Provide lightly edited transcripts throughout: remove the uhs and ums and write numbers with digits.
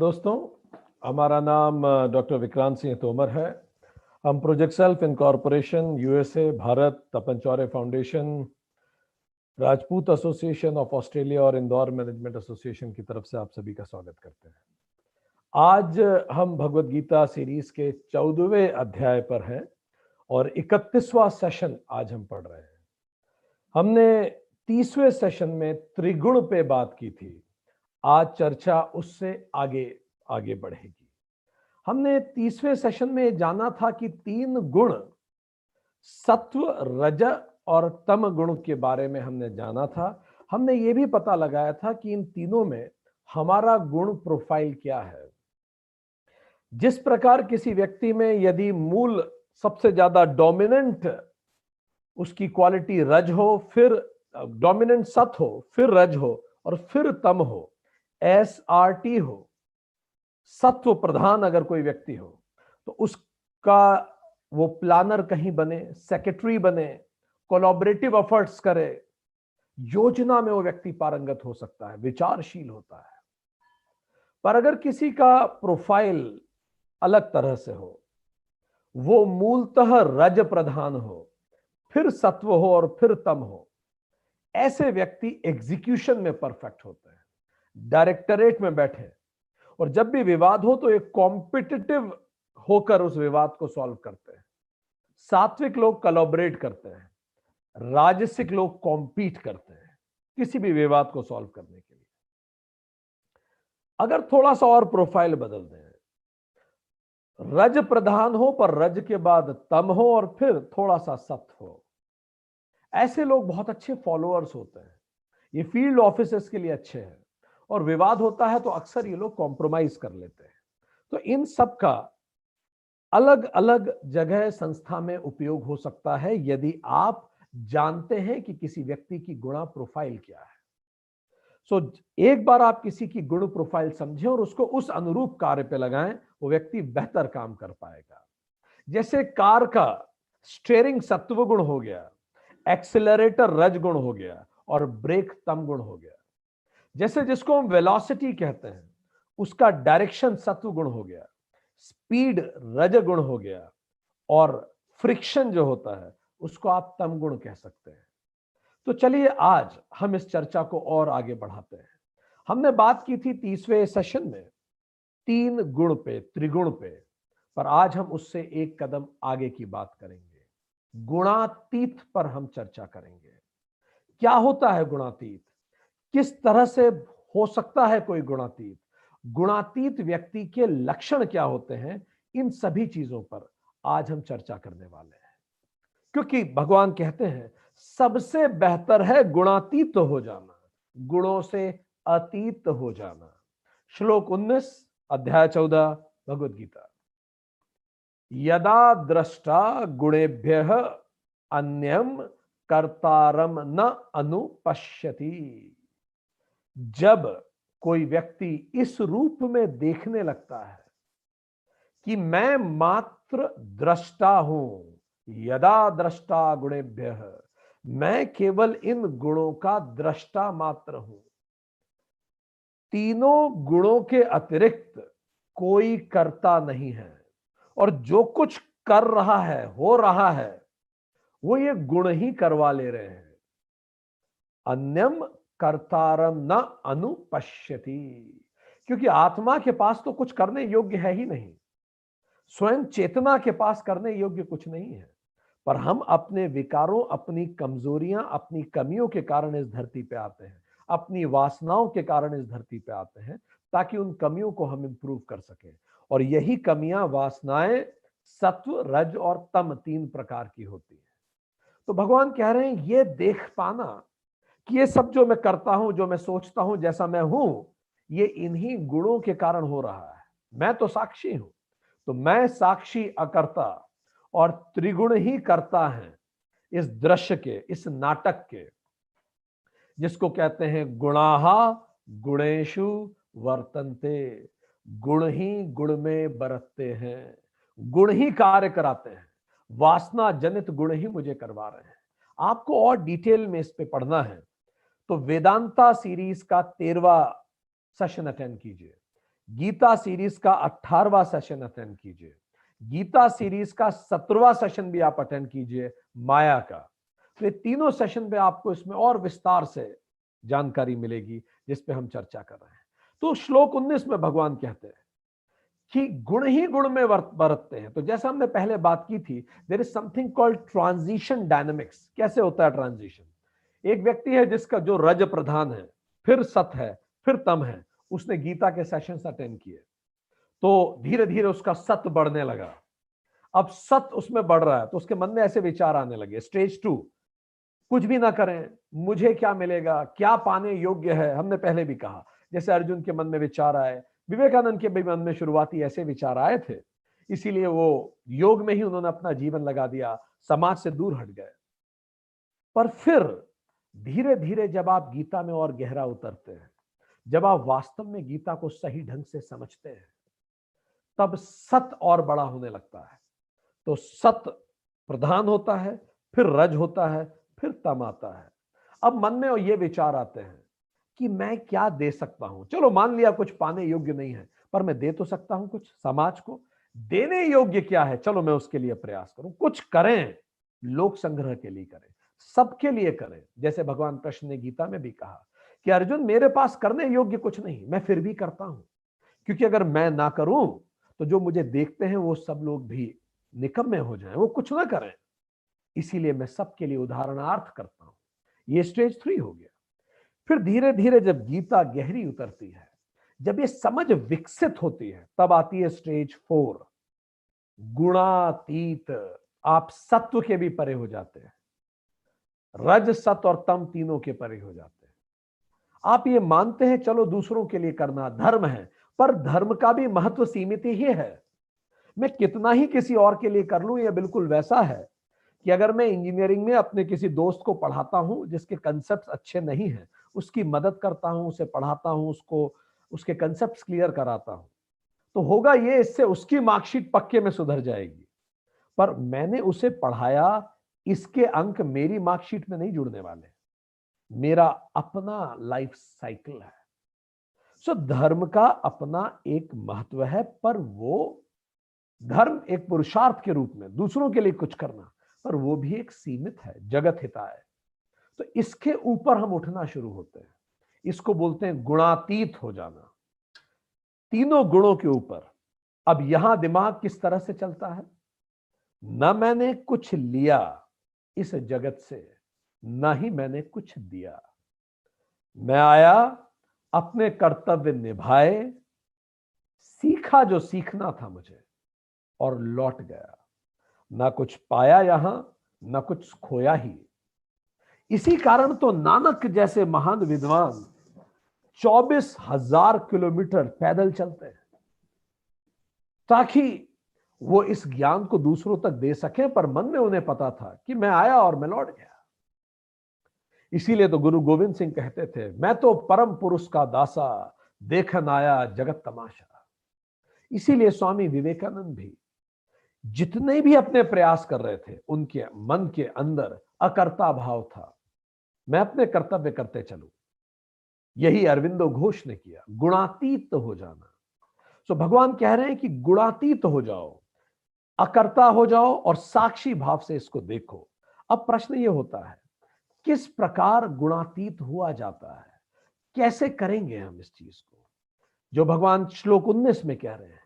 नमस्कार दोस्तों, हमारा नाम डॉक्टर विक्रांत सिंह तोमर है। हम project self incorporation USA, Bharat, Tapan Chaure foundation, Rajput association of Australia और इंदौर मैनेजमेंट एसोसिएशन की तरफ से आप सभी का स्वागत करते हैं। आज हम भगवत गीता सीरीज के 14वें अध्याय पर हैं और 31वां सेशन आज हम पढ़ रहे हैं। हमने 30वें सेशन में त्रिगुण पे बात की थी। आज चर्चा उससे आगे आगे बढ़ेगी। हमने 30वें सेशन में जाना था कि 3 गुण, सत्व, रज और तम गुण के बारे में हमने जाना था। हमने ये भी पता लगाया था कि इन तीनों में हमारा गुण प्रोफाइल क्या है। जिस प्रकार किसी व्यक्ति में यदि मूल सबसे ज्यादा डोमिनेंट उसकी क्वालिटी रज हो, फिर डोमिनेंट सत हो, फिर रज हो और फिर तम हो, SRT हो, सत्व प्रधान अगर कोई व्यक्ति हो, तो उसका वो प्लानर कहीं बने, सेक्रेटरी बने, कोलैबोरेटिव एफर्ट्स करे, योजना में वो व्यक्ति पारंगत हो सकता है, विचारशील होता है। पर अगर किसी का प्रोफाइल अलग तरह से हो, वो मूलतः रज प्रधान हो, फिर सत्व हो और फिर तम हो, ऐसे व्यक्ति एग्जीक्यूशन में परफेक्ट होते हैं, डायरेक्टरेट में बैठे और जब भी विवाद हो तो एक कॉम्पिटिटिव होकर उस विवाद को सॉल्व करते हैं। सात्विक लोग कोलैबोरेट करते हैं, राजसिक लोग कॉम्पीट करते हैं किसी भी विवाद को सॉल्व करने के लिए। अगर थोड़ा सा और प्रोफाइल बदल दें, रज प्रधान हो पर रज के बाद तम हो और फिर थोड़ा सा सत हो, ऐसे लोग बहुत अच्छे फॉलोअर्स होते हैं। ये फील्ड ऑफिसर्स के लिए अच्छे हैं और विवाद होता है तो अक्सर ये लोग कॉम्प्रोमाइज कर लेते हैं। तो इन सब का अलग अलग जगह संस्था में उपयोग हो सकता है यदि आप जानते हैं कि किसी व्यक्ति की गुण प्रोफाइल क्या है। एक बार आप किसी की गुण प्रोफाइल समझें और उसको उस अनुरूप कार्य पे लगाएं, वो व्यक्ति बेहतर काम कर पाएगा। जैसे कार का स्टीयरिंग सत्व गुण हो गया, एक्सेलरेटर रज गुण हो गया और ब्रेक तम गुण हो गया। जैसे जिसको हम वेलोसिटी कहते हैं, उसका डायरेक्शन सत्व गुण हो गया, स्पीड रज गुण हो गया और फ्रिक्शन जो होता है उसको आप तम गुण कह सकते हैं। तो चलिए आज हम इस चर्चा को और आगे बढ़ाते हैं। हमने बात की थी 30वें सेशन में 3 गुण पे, त्रिगुण पे, पर आज हम उससे एक कदम आगे की बात करेंगे। गुणातीत पर हम चर्चा करेंगे। क्या होता है गुणातीत? किस तरह से हो सकता है कोई गुणातीत? गुणातीत व्यक्ति के लक्षण क्या होते हैं? इन सभी चीजों पर आज हम चर्चा करने वाले हैं, क्योंकि भगवान कहते हैं सबसे बेहतर है गुणातीत हो जाना, गुणों से अतीत हो जाना। श्लोक 19 अध्याय 14 भगवत गीता। यदा दृष्टा गुणेभ्यः अन्यम कर्तारम न अनुपश्यति। जब कोई व्यक्ति इस रूप में देखने लगता है कि मैं मात्र दृष्टा हूं, यदा दृष्टा गुणेभ्यः, मैं केवल इन गुणों का दृष्टा मात्र हूं, तीनों गुणों के अतिरिक्त कोई कर्ता नहीं है और जो कुछ कर रहा है, हो रहा है, वो ये गुण ही करवा ले रहे हैं। अन्यम कर्तारम न अनुपश्यति, क्योंकि आत्मा के पास तो कुछ करने योग्य है ही नहीं, स्वयं चेतना के पास करने योग्य कुछ नहीं है। पर हम अपने विकारों, अपनी कमजोरियां, अपनी कमियों के कारण इस धरती पे आते हैं, अपनी वासनाओं के कारण इस धरती पे आते हैं, ताकि उन कमियों को हम इंप्रूव कर सकें। और यही कमियां, वासनाएं सत्व, रज और तम 3 प्रकार की होती है। तो भगवान कह रहे हैं ये देख पाना कि ये सब जो मैं करता हूं, जो मैं सोचता हूं, जैसा मैं हूं, ये इन्हीं गुणों के कारण हो रहा है। मैं तो साक्षी हूं, तो मैं साक्षी अकर्ता और त्रिगुण ही करता है इस दृश्य के, इस नाटक के, जिसको कहते हैं गुणाहा गुणेषु वर्तन्ते। गुण ही गुण में बरतते हैं, गुण ही कार्य कराते हैं, वासना जनित गुण ही मुझे करवा रहे हैं। आपको और डिटेल में इस पे पढ़ना है तो वेदांता सीरीज का 13वां सेशन अटेंड कीजिए। गीता सीरीज का 18वां सेशन अटेंड कीजिए, गीता सीरीज का 17वां सेशन भी आप अटेंड कीजिए माया का। तो ये तीनों सेशन पे आपको इसमें और विस्तार से जानकारी मिलेगी जिस पे हम चर्चा कर रहे हैं। तो श्लोक 19 में भगवान कहते हैं कि गुण ही गुण में बरतते हैं। तो जैसा हमने पहले बात की थी, there is something called transition dynamics. कैसे होता है ट्रांजिशन? एक व्यक्ति है जिसका जो रज प्रधान है, फिर सत है, फिर तम है, उसने गीता के सेशंस अटेंड किए, तो धीरे धीरे उसका सत बढ़ने लगा। अब सत उसमें बढ़ रहा है तो उसके मन में ऐसे विचार आने लगे, स्टेज 2, कुछ भी ना करें, मुझे क्या मिलेगा, क्या पाने योग्य है। हमने पहले भी कहा, जैसे अर्जुन के मन में विचार आए, विवेकानंद के भी मन में शुरुआती ऐसे विचार आए थे, इसीलिए वो योग में ही उन्होंने अपना जीवन लगा दिया, समाज से दूर हट गए। पर फिर धीरे धीरे जब आप गीता में और गहरा उतरते हैं, जब आप वास्तव में गीता को सही ढंग से समझते हैं, तब सत और बड़ा होने लगता है। तो सत प्रधान होता है, फिर रज होता है, फिर तम आता है। अब मन में ये विचार आते हैं कि मैं क्या दे सकता हूं। चलो मान लिया कुछ पाने योग्य नहीं है, पर मैं दे तो सकता हूं कुछ समाज को। देने योग्य क्या है, चलो मैं उसके लिए प्रयास करूं, कुछ करें, लोक संग्रह के लिए करें, सबके लिए करें। जैसे भगवान कृष्ण ने गीता में भी कहा कि अर्जुन मेरे पास करने योग्य कुछ नहीं, मैं फिर भी करता हूं, क्योंकि अगर मैं ना करूं तो जो मुझे देखते हैं वो सब लोग भी निकम्मे हो जाएं, वो कुछ ना करें। इसीलिए मैं सबके लिए उदाहरणार्थ करता हूं। ये स्टेज 3 हो गया। फिर धीरे धीरे जब गीता गहरी उतरती है, जब ये समझ विकसित होती है, तब आती है स्टेज 4, गुणातीत। आप सत्व के भी परे हो जाते हैं, रज सत और तम तीनों के परे हो जाते हैं। आप ये मानते हैं चलो दूसरों के लिए करना धर्म है, पर धर्म का भी महत्व सीमित ही है। मैं कितना ही किसी और के लिए कर लूं, यह बिल्कुल वैसा है कि अगर मैं इंजीनियरिंग में अपने किसी दोस्त को पढ़ाता हूं जिसके कंसेप्ट अच्छे नहीं हैं, उसकी मदद करता हूं, उसे पढ़ाता हूं, उसको उसके कंसेप्ट क्लियर कराता हूं, तो होगा ये, इससे उसकी मार्कशीट पक्के में सुधर जाएगी। पर मैंने उसे पढ़ाया, इसके अंक मेरी मार्कशीट में नहीं जुड़ने वाले, मेरा अपना लाइफ साइकिल है। सो धर्म का अपना एक महत्व है, पर वो धर्म एक पुरुषार्थ के रूप में दूसरों के लिए कुछ करना, पर वो भी एक सीमित है, जगत हिताय। तो इसके ऊपर हम उठना शुरू होते हैं, इसको बोलते हैं गुणातीत हो जाना, तीनों गुणों के ऊपर। अब यहां दिमाग किस तरह से चलता है? न मैंने कुछ लिया इस जगत से, न ही मैंने कुछ दिया। मैं आया, अपने कर्तव्य निभाए, सीखा जो सीखना था मुझे, और लौट गया। ना कुछ पाया यहां, ना कुछ खोया ही। इसी कारण तो नानक जैसे महान विद्वान 24,000 किलोमीटर पैदल चलते हैं, ताकि वो इस ज्ञान को दूसरों तक दे सकें। पर मन में उन्हें पता था कि मैं आया और मैं लौट गया। इसीलिए तो गुरु गोविंद सिंह कहते थे, मैं तो परम पुरुष का दासा, देखन आया जगत तमाशा। इसीलिए स्वामी विवेकानंद भी जितने भी अपने प्रयास कर रहे थे, उनके मन के अंदर अकर्ता भाव था, मैं अपने कर्तव्य करते चलूं। यही अरविंदो घोष ने किया, गुणातीत हो जाना। सो भगवान कह रहे हैं कि गुणातीत हो जाओ, अकर्ता हो जाओ और साक्षी भाव से इसको देखो। अब प्रश्न ये होता है, किस प्रकार गुणातीत हुआ जाता है, कैसे करेंगे हम इस चीज को, जो भगवान श्लोक 19 में कह रहे हैं।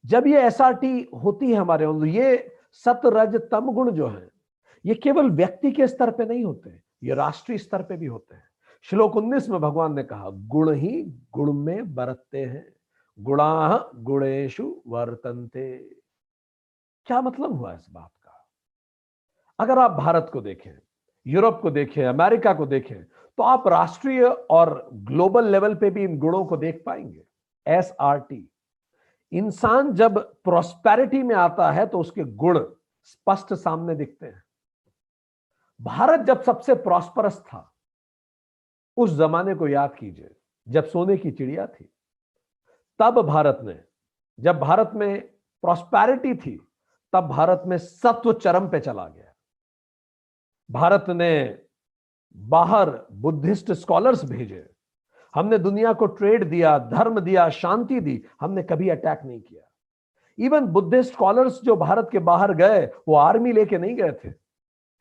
जब ये एसआरटी होती है हमारे अंदर, ये सत रज तम गुण जो है, ये केवल व्यक्ति के स्तर पे नहीं होते, ये राष्ट्रीय स्तर पे भी होते हैं। श्लोक 19 में भगवान ने कहा, गुण ही गुण में बरतते हैं, गुणाः गुणेषु वर्तन्ते। क्या मतलब हुआ इस बात का? अगर आप भारत को देखें, यूरोप को देखें, अमेरिका को देखें, तो आप राष्ट्रीय और ग्लोबल लेवल पे भी इन गुणों को देख पाएंगे। एसआरटी, इंसान जब प्रॉस्पेरिटी में आता है तो उसके गुण स्पष्ट सामने दिखते हैं। भारत जब सबसे प्रॉस्परस था, उस जमाने को याद कीजिए, जब सोने की चिड़िया थी, तब भारत ने, जब भारत में प्रॉस्पेरिटी थी, तब भारत में सत्व चरम पे चला गया। भारत ने बाहर बुद्धिस्ट स्कॉलर्स भेजे, हमने दुनिया को ट्रेड दिया, धर्म दिया, शांति दी, हमने कभी अटैक नहीं किया। इवन बुद्धिस्ट स्कॉलर्स जो भारत के बाहर गए, वो आर्मी लेके नहीं गए थे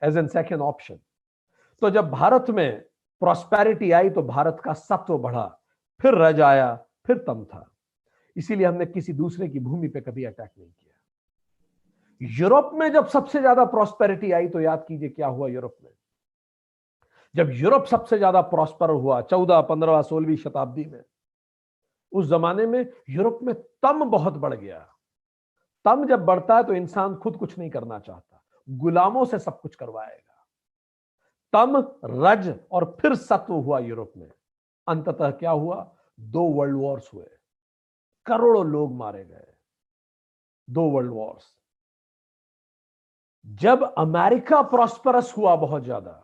एज एन सेकेंड ऑप्शन। तो जब भारत में प्रॉस्पेरिटी आई तो भारत का सत्व बढ़ा, फिर रज आया, फिर तम था। इसीलिए हमने किसी दूसरे की भूमि पे कभी अटैक नहीं किया। यूरोप में जब सबसे ज्यादा प्रॉस्पेरिटी आई तो याद कीजिए क्या हुआ यूरोप में। जब यूरोप सबसे ज्यादा प्रॉस्पर हुआ 14, 15, 16वीं शताब्दी में, उस जमाने में यूरोप में तम बहुत बढ़ गया। तम जब बढ़ता है तो इंसान खुद कुछ नहीं करना चाहता, गुलामों से सब कुछ करवाएगा। तम, रज और फिर सत्व हुआ यूरोप में। अंततः क्या हुआ? 2 वर्ल्ड वॉर्स हुए, करोड़ों लोग मारे गए। 2 वर्ल्ड वॉर्स। जब अमेरिका प्रॉस्परस हुआ बहुत ज्यादा,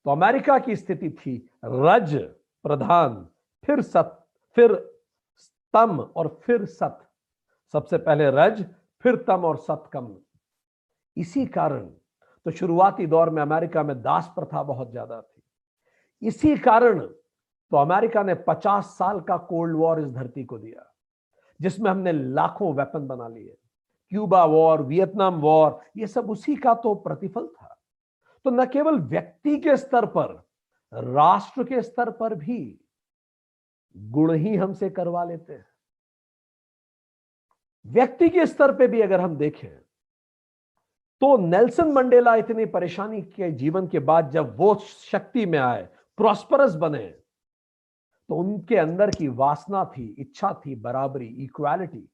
तो अमेरिका की स्थिति थी रज प्रधान, फिर सत, फिर तम और फिर सत। सबसे पहले रज, फिर तम और सत कम। इसी कारण तो शुरुआती दौर में अमेरिका में दास प्रथा बहुत ज्यादा थी। इसी कारण तो अमेरिका ने 50 साल का कोल्ड वॉर इस धरती को दिया, जिसमें हमने लाखों वेपन बना लिए। क्यूबा वॉर, वियतनाम वॉर, ये सब उसी का तो प्रतिफल था। तो न केवल व्यक्ति के स्तर पर, राष्ट्र के स्तर पर भी गुण ही हमसे करवा लेते हैं। व्यक्ति के स्तर पे भी अगर हम देखें तो नेल्सन मंडेला इतनी परेशानी के जीवन के बाद जब वो शक्ति में आए, प्रॉस्परस बने, तो उनके अंदर की वासना थी, इच्छा थी बराबरी, इक्वालिटी।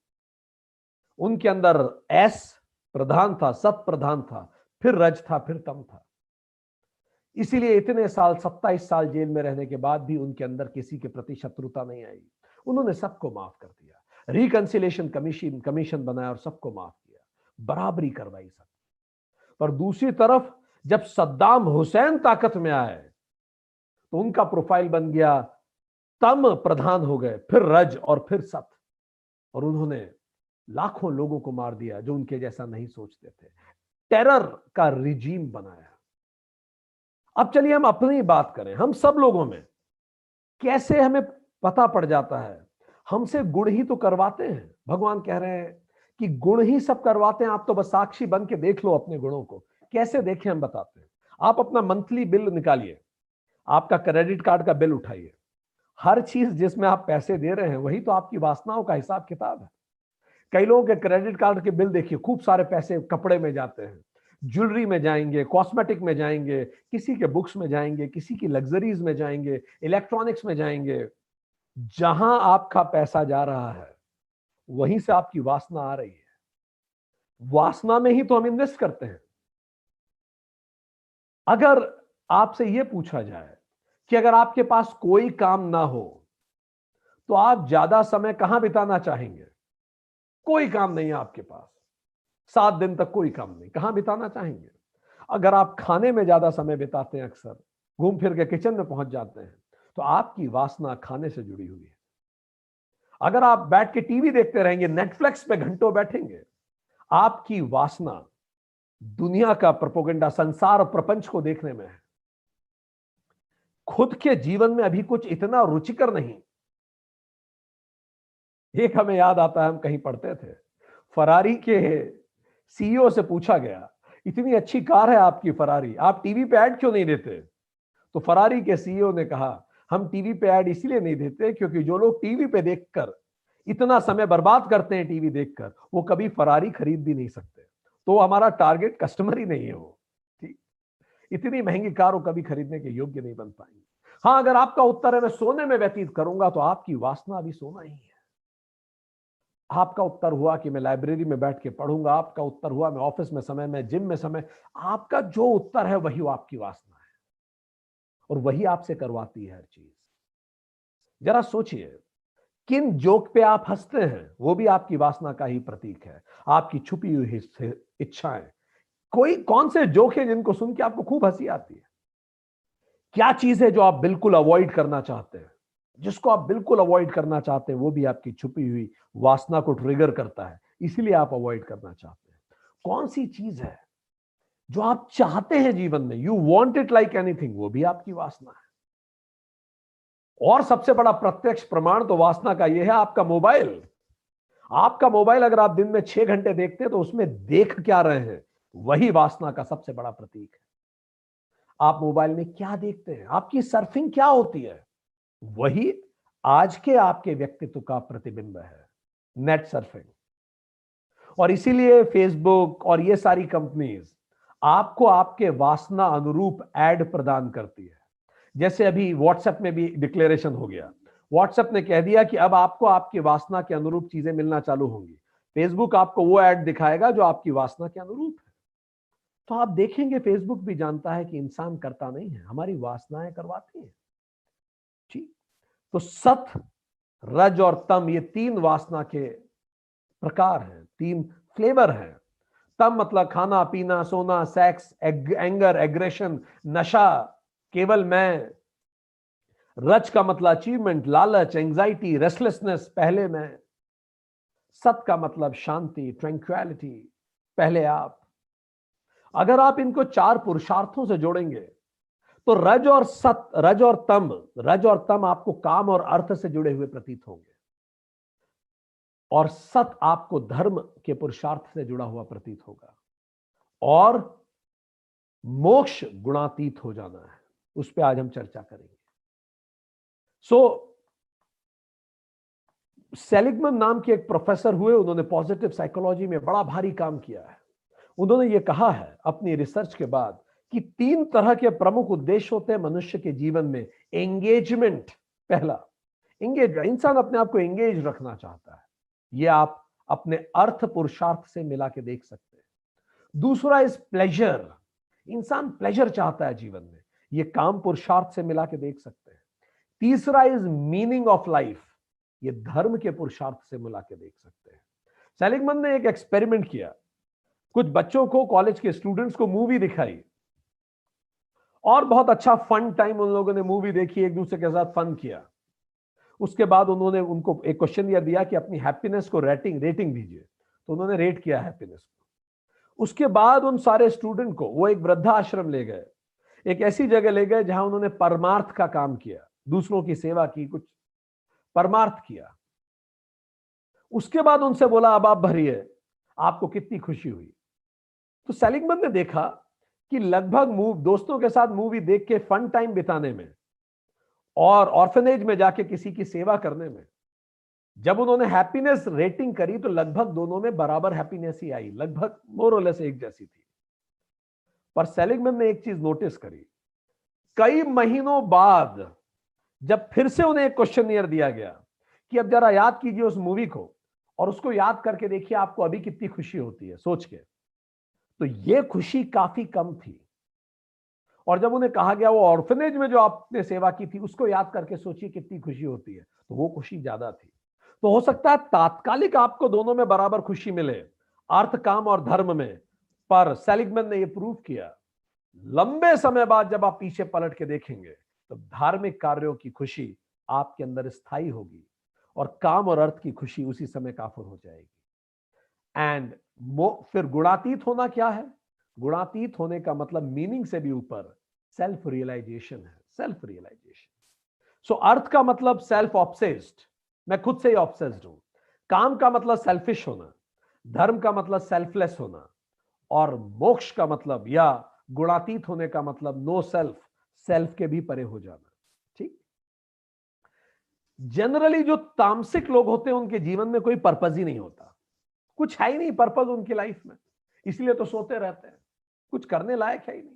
उनके अंदर एस प्रधान था, सत प्रधान था, फिर रज था, फिर तम था। इसीलिए इतने साल, 27 साल जेल में रहने के बाद भी उनके अंदर किसी के प्रति शत्रुता नहीं आई। उन्होंने सबको माफ कर दिया, रिकंसिलेशन कमीशन बनाया और सबको माफ किया, बराबरी करवाई सब। पर दूसरी तरफ जब सद्दाम हुसैन ताकत में आए तो उनका प्रोफाइल बन गया, तम प्रधान हो गए, फिर रज और फिर सत, और उन्होंने लाखों लोगों को मार दिया जो उनके जैसा नहीं सोचते थे। टेरर का रिजीम बनाया। अब चलिए हम अपनी बात करें। हम सब लोगों में कैसे हमें पता पड़ जाता है? हमसे गुण ही तो करवाते हैं। भगवान कह रहे हैं कि गुण ही सब करवाते हैं, आप तो बस साक्षी बन के देख लो अपने गुणों को। कैसे देखें हम बताते हैं। आप अपना मंथली बिल निकालिए, आपका क्रेडिट कार्ड का बिल उठाइए। हर चीज जिसमें आप पैसे दे रहे हैं वही तो आपकी वासनाओं का हिसाब किताब है। कई लोगों के क्रेडिट कार्ड के बिल देखिए, खूब सारे पैसे कपड़े में जाते हैं, ज्वेलरी में जाएंगे, कॉस्मेटिक में जाएंगे, किसी के बुक्स में जाएंगे, किसी की लग्जरीज में जाएंगे, इलेक्ट्रॉनिक्स में जाएंगे। जहां आपका पैसा जा रहा है वहीं से आपकी वासना आ रही है। वासना में ही तो हम इन्वेस्ट करते हैं। अगर आपसे यह पूछा जाए कि अगर आपके पास कोई काम ना हो तो आप ज्यादा समय कहां बिताना चाहेंगे? कोई काम नहीं है आपके पास, 7 दिन तक कोई काम नहीं, कहां बिताना चाहेंगे? अगर आप खाने में ज्यादा समय बिताते हैं, अक्सर घूम फिर के किचन में पहुंच जाते हैं, तो आपकी वासना खाने से जुड़ी हुई है। अगर आप बैठ के टीवी देखते रहेंगे, नेटफ्लिक्स पे घंटों बैठेंगे, आपकी वासना दुनिया का प्रोपेगेंडा, संसार और प्रपंच को देखने में है। खुद के जीवन में अभी कुछ इतना रुचिकर नहीं। एक हमें याद आता है, हम कहीं पढ़ते थे, फरारी के सीईओ से पूछा गया, इतनी अच्छी कार है आपकी फरारी, आप टीवी पे ऐड क्यों नहीं देते? तो फरारी के सीईओ ने कहा, हम टीवी पे ऐड इसलिए नहीं देते क्योंकि जो लोग टीवी पे देखकर इतना समय बर्बाद करते हैं टीवी देखकर, वो कभी फरारी खरीद भी नहीं सकते। तो हमारा टारगेट कस्टमर ही नहीं है वो। ठीक, इतनी महंगी कार वो कभी खरीदने के योग्य नहीं बन पाएंगे। हाँ, अगर आपका उत्तर है मैं सोने में व्यतीत करूंगा, तो आपकी वासना अभी सोना ही है। आपका उत्तर हुआ कि मैं लाइब्रेरी में बैठ के पढ़ूंगा, आपका उत्तर हुआ मैं ऑफिस में समय, मैं जिम में समय। आपका जो उत्तर है वही आपकी वासना है, और वही आपसे करवाती है हर चीज। जरा सोचिए, किन जोक पे आप हंसते हैं वो भी आपकी वासना का ही प्रतीक है, आपकी छुपी हुई इच्छाएं। कोई कौन से जोक है जिनको सुन के आपको खूब हंसी आती है? क्या चीज है जो आप बिल्कुल अवॉइड करना चाहते हैं? जिसको आप बिल्कुल अवॉइड करना चाहते हैं वो भी आपकी छुपी हुई वासना को ट्रिगर करता है, इसीलिए आप अवॉइड करना चाहते हैं। कौन सी चीज है जो आप चाहते हैं जीवन में, you want it like anything, वो भी आपकी वासना है। और सबसे बड़ा प्रत्यक्ष प्रमाण तो वासना का यह है आपका मोबाइल। आपका मोबाइल अगर आप दिन में 6 घंटे देखते हैं तो उसमें देख क्या रहे हैं, वही वासना का सबसे बड़ा प्रतीक है। आप मोबाइल में क्या देखते हैं, आपकी सर्फिंग क्या होती है, वही आज के आपके व्यक्तित्व का प्रतिबिंब है, नेट सर्फिंग। और इसीलिए फेसबुक और ये सारी कंपनीज आपको आपके वासना अनुरूप एड प्रदान करती है। जैसे अभी व्हाट्सएप में भी डिक्लेरेशन हो गया, व्हाट्सएप ने कह दिया कि अब आपको आपकी वासना के अनुरूप चीजें मिलना चालू होंगी। फेसबुक आपको वो एड दिखाएगा जो आपकी वासना के अनुरूप है। तो आप देखेंगे फेसबुक भी जानता है कि इंसान करता नहीं है, हमारी वासनाएं करवाती हैं। ठीक। तो सत, रज और तम ये 3 वासना के प्रकार हैं, 3 फ्लेवर हैं। तम मतलब खाना पीना सोना सेक्स एंगर एग्रेशन नशा, केवल मैं। रज का मतलब अचीवमेंट लालच एंजाइटी रेस्टलेसनेस, पहले मैं। सत का मतलब शांति ट्रैंक्विलिटी, पहले आप। अगर आप इनको 4 पुरुषार्थों से जोड़ेंगे तो रज और सत, रज और तम आपको काम और अर्थ से जुड़े हुए प्रतीत होंगे, और सत आपको धर्म के पुरुषार्थ से जुड़ा हुआ प्रतीत होगा, और मोक्ष गुणातीत हो जाना है। उस पर आज हम चर्चा करेंगे। सेलिगमन नाम के एक प्रोफेसर हुए, उन्होंने पॉजिटिव साइकोलॉजी में बड़ा भारी काम किया है। उन्होंने ये कहा है अपनी रिसर्च के बाद कि 3 तरह के प्रमुख उद्देश्य होते हैं मनुष्य के जीवन में। एंगेजमेंट, पहला एंगेज, इंसान अपने आप को एंगेज रखना चाहता है, ये आप अपने अर्थ पुरुषार्थ से मिला के देख सकते हैं। दूसरा इज प्लेजर, इंसान प्लेजर चाहता है जीवन में, ये काम पुरुषार्थ से मिला के देख सकते हैं। तीसरा इज मीनिंग ऑफ लाइफ, ये धर्म के पुरुषार्थ से मिला के देख सकते हैं। सेलिगमन ने एक एक्सपेरिमेंट किया, कुछ बच्चों को, कॉलेज के स्टूडेंट्स को मूवी दिखाई, और बहुत अच्छा फन टाइम उन लोगों ने मूवी देखी, एक दूसरे के साथ फन किया। उसके बाद उन्होंने उनको एक क्वेश्चन दिया कि अपनी हैप्पीनेस को रेटिंग दीजिए। तो उन्होंने रेट किया हैप्पीनेस को। उसके बाद उन सारे स्टूडेंट को वो एक वृद्धाश्रम ले गए, एक ऐसी जगह ले गए जहां उन्होंने परमार्थ का काम किया, दूसरों की सेवा की, कुछ परमार्थ किया। उसके बाद उनसे बोला अब आप भरिए, आपको कितनी खुशी हुई। तो सेलिगमन ने देखा कि लगभग दोस्तों के साथ मूवी देख के फन टाइम बिताने में और ऑर्फनेज में जाके किसी की सेवा करने में, जब उन्होंने हैप्पीनेस रेटिंग करी तो लगभग दोनों में बराबर हैप्पीनेस ही आई, लगभग मोर और लेस एक जैसी थी। पर सेलिगमन ने एक चीज नोटिस करी, कई महीनों बाद जब फिर से उन्हें एक क्वेश्चनियर दिया गया कि अब जरा याद कीजिए उस मूवी को और उसको याद करके देखिए आपको अभी कितनी खुशी होती है सोच के, तो ये खुशी काफी कम थी। और जब उन्हें कहा गया वो ऑर्फनेज में जो आपने सेवा की थी उसको याद करके सोचिए कितनी खुशी होती है, तो वो खुशी ज्यादा थी। तो हो सकता है तात्कालिक आपको दोनों में बराबर खुशी मिले, अर्थ काम और धर्म में, पर सेलिगमन ने यह प्रूव किया लंबे समय बाद जब आप पीछे पलट के देखेंगे तो धार्मिक कार्यों की खुशी आपके अंदर स्थायी होगी और काम और अर्थ की खुशी उसी समय काफुर हो जाएगी। एंड फिर गुणातीत होना क्या है? गुणातीत होने का मतलब मीनिंग से भी ऊपर सेल्फ रियलाइजेशन है, सेल्फ रियलाइजेशन। सो अर्थ का मतलब सेल्फ ऑब्सेस्ड, मैं खुद से ही ऑब्सेस्ड हूं। काम का मतलब सेल्फिश होना, धर्म का मतलब सेल्फलेस होना, और मोक्ष का मतलब या गुणातीत होने का मतलब नो सेल्फ, सेल्फ के भी परे हो जाना। ठीक। जनरली जो तामसिक लोग होते हैं उनके जीवन में कोई पर्पज ही नहीं होता, कुछ है ही नहीं पर्पज उनकी लाइफ में, इसलिए तो सोते रहते हैं, कुछ करने लायक है ही नहीं,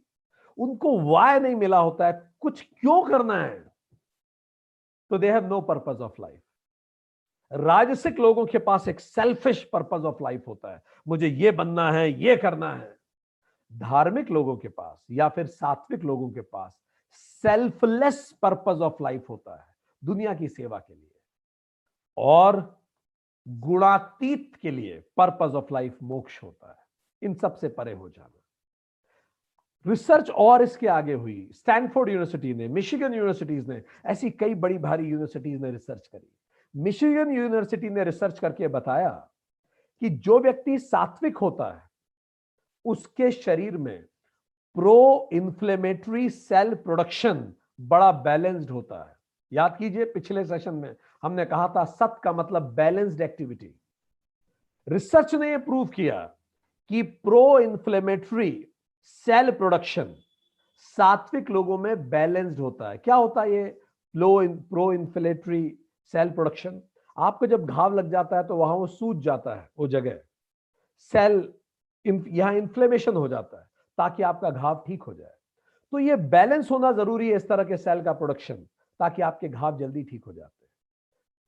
उनको वाय नहीं मिला होता है, कुछ क्यों करना है, तो they have no purpose of life. राजसिक लोगों के पास एक सेल्फिश पर्पज ऑफ लाइफ होता है, मुझे ये बनना है, ये करना है। धार्मिक लोगों के पास या फिर सात्विक लोगों के पास सेल्फलेस पर्पज ऑफ लाइफ होता है, दुनिया की सेवा के लिए। और गुणातीत के लिए पर्पज ऑफ लाइफ मोक्ष होता है, इन सब से परे हो जाना। रिसर्च और इसके आगे हुई, स्टैनफोर्ड यूनिवर्सिटी ने, मिशिगन यूनिवर्सिटीज ने, ऐसी कई बड़ी भारी यूनिवर्सिटीज ने रिसर्च करी। मिशिगन यूनिवर्सिटी ने रिसर्च करके बताया कि जो व्यक्ति सात्विक होता है उसके शरीर में प्रो इन्फ्लेमेटरी सेल प्रोडक्शन बड़ा बैलेंस्ड होता है, याद कीजिए पिछले सेशन में हमने कहा था सत का मतलब बैलेंस्ड एक्टिविटी। रिसर्च ने यह प्रूव किया कि प्रो इन्फ्लेमेटरी सेल प्रोडक्शन सात्विक लोगों में बैलेंस्ड होता है। क्या होता है ये प्रो इन्फ्लेमेटरी सेल प्रोडक्शन? आपको जब घाव लग जाता है तो वहां वो सूज जाता है, वो जगह सेल यहां इन्फ्लेमेशन हो जाता है ताकि आपका घाव ठीक हो जाए। तो ये बैलेंस होना जरूरी है इस तरह के सेल का प्रोडक्शन, ताकि आपके घाव जल्दी ठीक हो जाते हैं।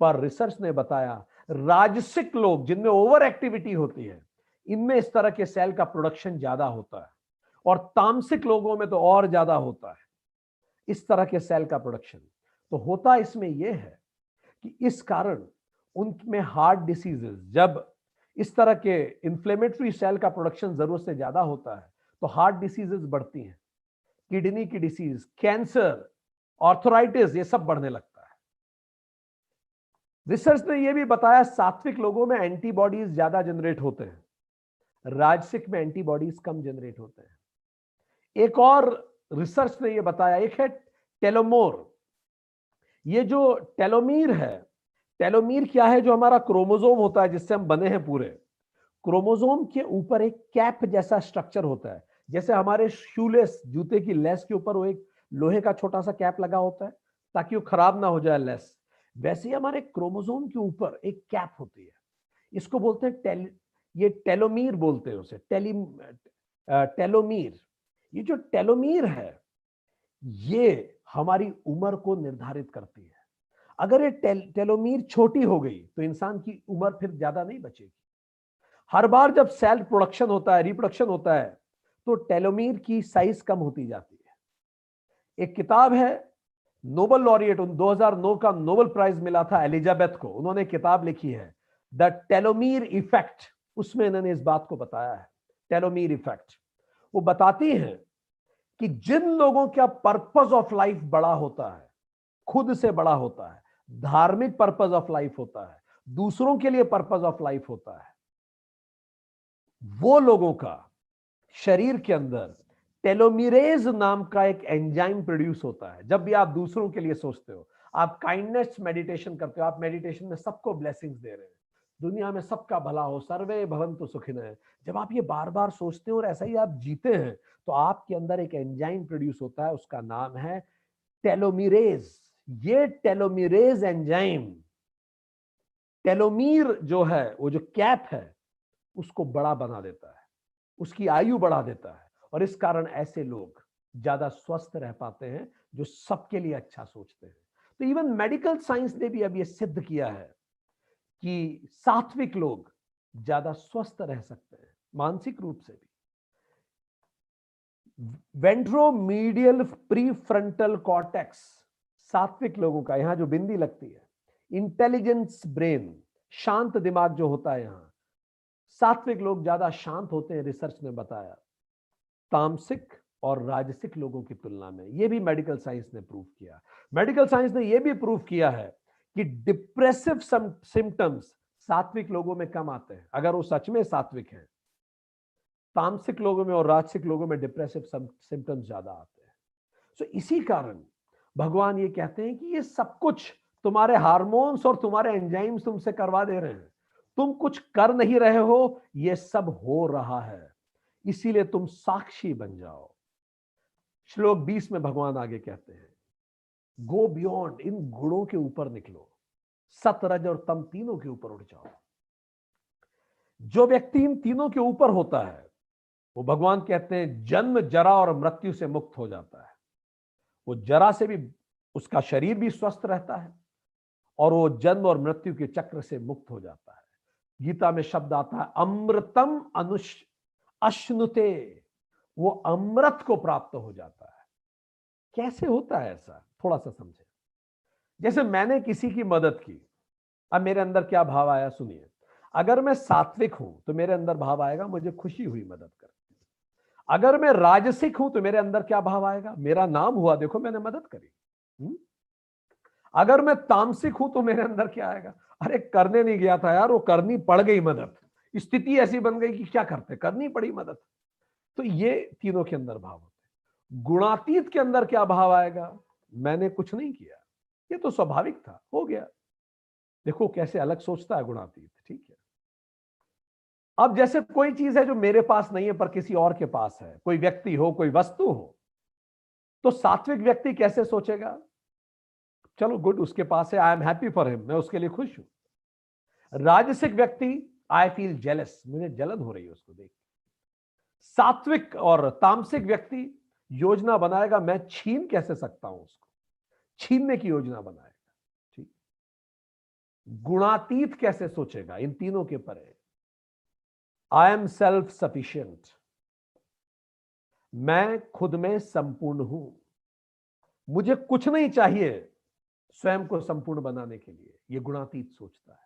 पर रिसर्च ने बताया राजसिक लोग जिनमें ओवर एक्टिविटी होती है, इनमें इस तरह के सेल का प्रोडक्शन ज्यादा होता है, और तामसिक लोगों में तो और ज्यादा होता है इस तरह के सेल का प्रोडक्शन। तो होता इसमें यह है कि इस कारण उनमें हार्ट डिसीजेस, जब इस तरह के इंफ्लेमेटरी सेल का प्रोडक्शन जरूरत से ज्यादा होता है तो हार्ट डिसीजेस बढ़ती हैं, किडनी की डिसीज, कैंसर, ऑर्थराइटिस, ये सब बढ़ने लगता है। रिसर्च ने यह भी बताया सात्विक लोगों में एंटीबॉडीज ज्यादा जनरेट होते हैं, राजसिक में एंटीबॉडीज कम जनरेट होते हैं। एक और रिसर्च ने यह बताया, एक है टेलोमोर। ये जो टेलोमीर है, टेलोमीर क्या है? जो हमारा क्रोमोसोम होता है जिससे हम बने हैं पूरे, क्रोमोसोम के ऊपर एक कैप जैसा स्ट्रक्चर होता है। जैसे हमारे शूलेस, जूते की लेस के ऊपर वो एक लोहे का छोटा सा कैप लगा होता है ताकि वो खराब ना हो जाए लेस, वैसे ही हमारे क्रोमोसोम के ऊपर एक कैप होती है। इसको बोलते हैं ये टेलोमीर बोलते हैं उसे, टेलोमीर। ये जो टेलोमीर है ये हमारी उम्र को निर्धारित करती है। अगर ये टेलोमीर छोटी हो गई तो इंसान की उम्र फिर ज्यादा नहीं बचेगी। हर बार जब सेल प्रोडक्शन होता है, रिप्रोडक्शन होता है, तो टेलोमीर की साइज कम होती जाती है। एक किताब है, नोबेल लॉरिएट 2009 का नोबेल प्राइज मिला था एलिजाबेथ को, उन्होंने किताब लिखी है द टेलोमीर इफेक्ट। उसमें इन्होंने इस बात को बताया है, टेलोमीर इफेक्ट। वो बताती हैं कि जिन लोगों का पर्पस ऑफ लाइफ बड़ा होता है, खुद से बड़ा होता है, धार्मिक पर्पस ऑफ लाइफ होता है, दूसरों के लिए पर्पस ऑफ लाइफ होता है, वो लोगों का शरीर के अंदर टेलोमीरेज नाम का एक एंजाइम प्रोड्यूस होता है। जब भी आप दूसरों के लिए सोचते हो, आप काइंडनेस मेडिटेशन करते हो, आप मेडिटेशन में सबको ब्लेसिंग्स दे रहे हैं, दुनिया में सबका भला हो, सर्वे भवन्तु सुखिनः, जब आप ये बार बार सोचते हो और ऐसा ही आप जीते हैं, तो आपके अंदर एक एंजाइम प्रोड्यूस होता है, उसका नाम है टेलोमीरेज। ये टेलोमीरेज एंजाइम, टेलोमीर जो है, वो जो कैप है, उसको बड़ा बना देता है, उसकी आयु बढ़ा देता है, और इस कारण ऐसे लोग ज्यादा स्वस्थ रह पाते हैं जो सबके लिए अच्छा सोचते हैं। तो इवन मेडिकल साइंस ने भी अब ये सिद्ध किया है कि सात्विक लोग ज्यादा स्वस्थ रह सकते हैं, मानसिक रूप से भी। वेंट्रोमीडियल प्रीफ्रंटल कॉर्टेक्स, सात्विक लोगों का, यहां जो बिंदी लगती है, इंटेलिजेंस ब्रेन, शांत दिमाग जो होता है, यहां सात्विक लोग ज्यादा शांत होते हैं, रिसर्च ने बताया, तामसिक और राजसिक लोगों की तुलना में। यह भी मेडिकल साइंस ने प्रूव किया। मेडिकल साइंस ने यह भी प्रूव किया है कि डिप्रेसिव सिम्टम्स सात्विक लोगों में कम आते हैं, अगर वो सच में सात्विक हैं। तामसिक लोगों में और राजसिक लोगों में डिप्रेसिव सिम्टम्स ज्यादा आते हैं। तो इसी कारण भगवान ये कहते हैं कि ये सब कुछ तुम्हारे हार्मोन्स और तुम्हारे एंजाइम्स तुमसे करवा दे रहे हैं, तुम कुछ कर नहीं रहे हो, ये सब हो रहा है, इसीलिए तुम साक्षी बन जाओ। श्लोक 20 में भगवान आगे कहते हैं, गो बियॉन्ड, इन गुणों के ऊपर निकलो, सत रज और तम तीनों के ऊपर उठ जाओ। जो व्यक्ति इन तीनों के ऊपर होता है वो भगवान कहते हैं जन्म, जरा और मृत्यु से मुक्त हो जाता है। वो जरा से भी, उसका शरीर भी स्वस्थ रहता है, और वो जन्म और मृत्यु के चक्र से मुक्त हो जाता है। गीता में शब्द आता है अमृतम अश्नुते, वो अमृत को प्राप्त हो जाता है। कैसे होता है ऐसा, थोड़ा सा समझे। जैसे मैंने किसी की मदद की, अब मेरे अंदर क्या भाव आया सुनिए। अगर मैं सात्विक हूं तो मेरे अंदर भाव आएगा मुझे खुशी हुई मदद कर। अगर मैं राजसिक हूं तो मेरे अंदर क्या भाव आएगा, मेरा नाम हुआ, देखो मैंने मदद करी। अगर मैं तामसिक हूं तो मेरे अंदर क्या आएगा, अरे करने नहीं गया था यार, वो करनी पड़ गई मदद, स्थिति ऐसी बन गई कि क्या करते, करनी पड़ी मदद। तो ये तीनों के अंदर भाव होते हैं। गुणातीत के अंदर क्या भाव आएगा, मैंने कुछ नहीं किया, ये तो स्वाभाविक था, हो गया। देखो कैसे अलग सोचता है गुणातीत, ठीक है। अब जैसे कोई चीज है जो मेरे पास नहीं है पर किसी और के पास है, कोई व्यक्ति हो, कोई वस्तु हो, तो सात्विक व्यक्ति कैसे सोचेगा? चलो गुड, उसके पास है, I am happy for him, मैं उसके लिए खुश हूं। राजसिक व्यक्ति, आई फील जेलस, मुझे जलन हो रही है उसको देख। सात्विक और तामसिक व्यक्ति योजना बनाएगा, मैं छीन कैसे सकता हूं उसको, छीनने की योजना बनाएगा, ठीक। गुणातीत कैसे सोचेगा? इन तीनों के परे, आई एम सेल्फ सफिशिएंट, मैं खुद में संपूर्ण हूं, मुझे कुछ नहीं चाहिए स्वयं को संपूर्ण बनाने के लिए। यह गुणातीत सोचता है।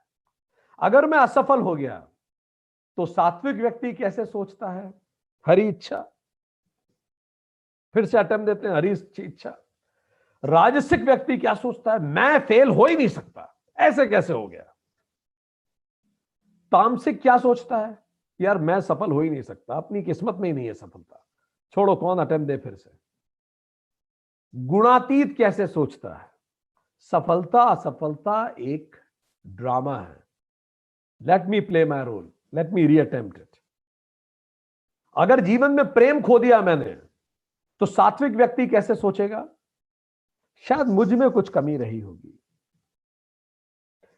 अगर मैं असफल हो गया तो सात्विक व्यक्ति कैसे सोचता है? हरी इच्छा, फिर से अटेम्प्ट देते हैं, हरी इच्छा। राजसिक व्यक्ति क्या सोचता है? मैं फेल हो ही नहीं सकता, ऐसे कैसे हो गया। तामसिक क्या सोचता है? यार मैं सफल हो ही नहीं सकता, अपनी किस्मत में ही नहीं है सफलता, छोड़ो, कौन अटेम्प्ट दे फिर से। गुणातीत कैसे सोचता है? सफलता असफलता एक ड्रामा है, let me play my role, let me reattempt it. अगर जीवन में प्रेम खो दिया मैंने, तो सात्विक व्यक्ति कैसे सोचेगा? शायद मुझ में कुछ कमी रही होगी।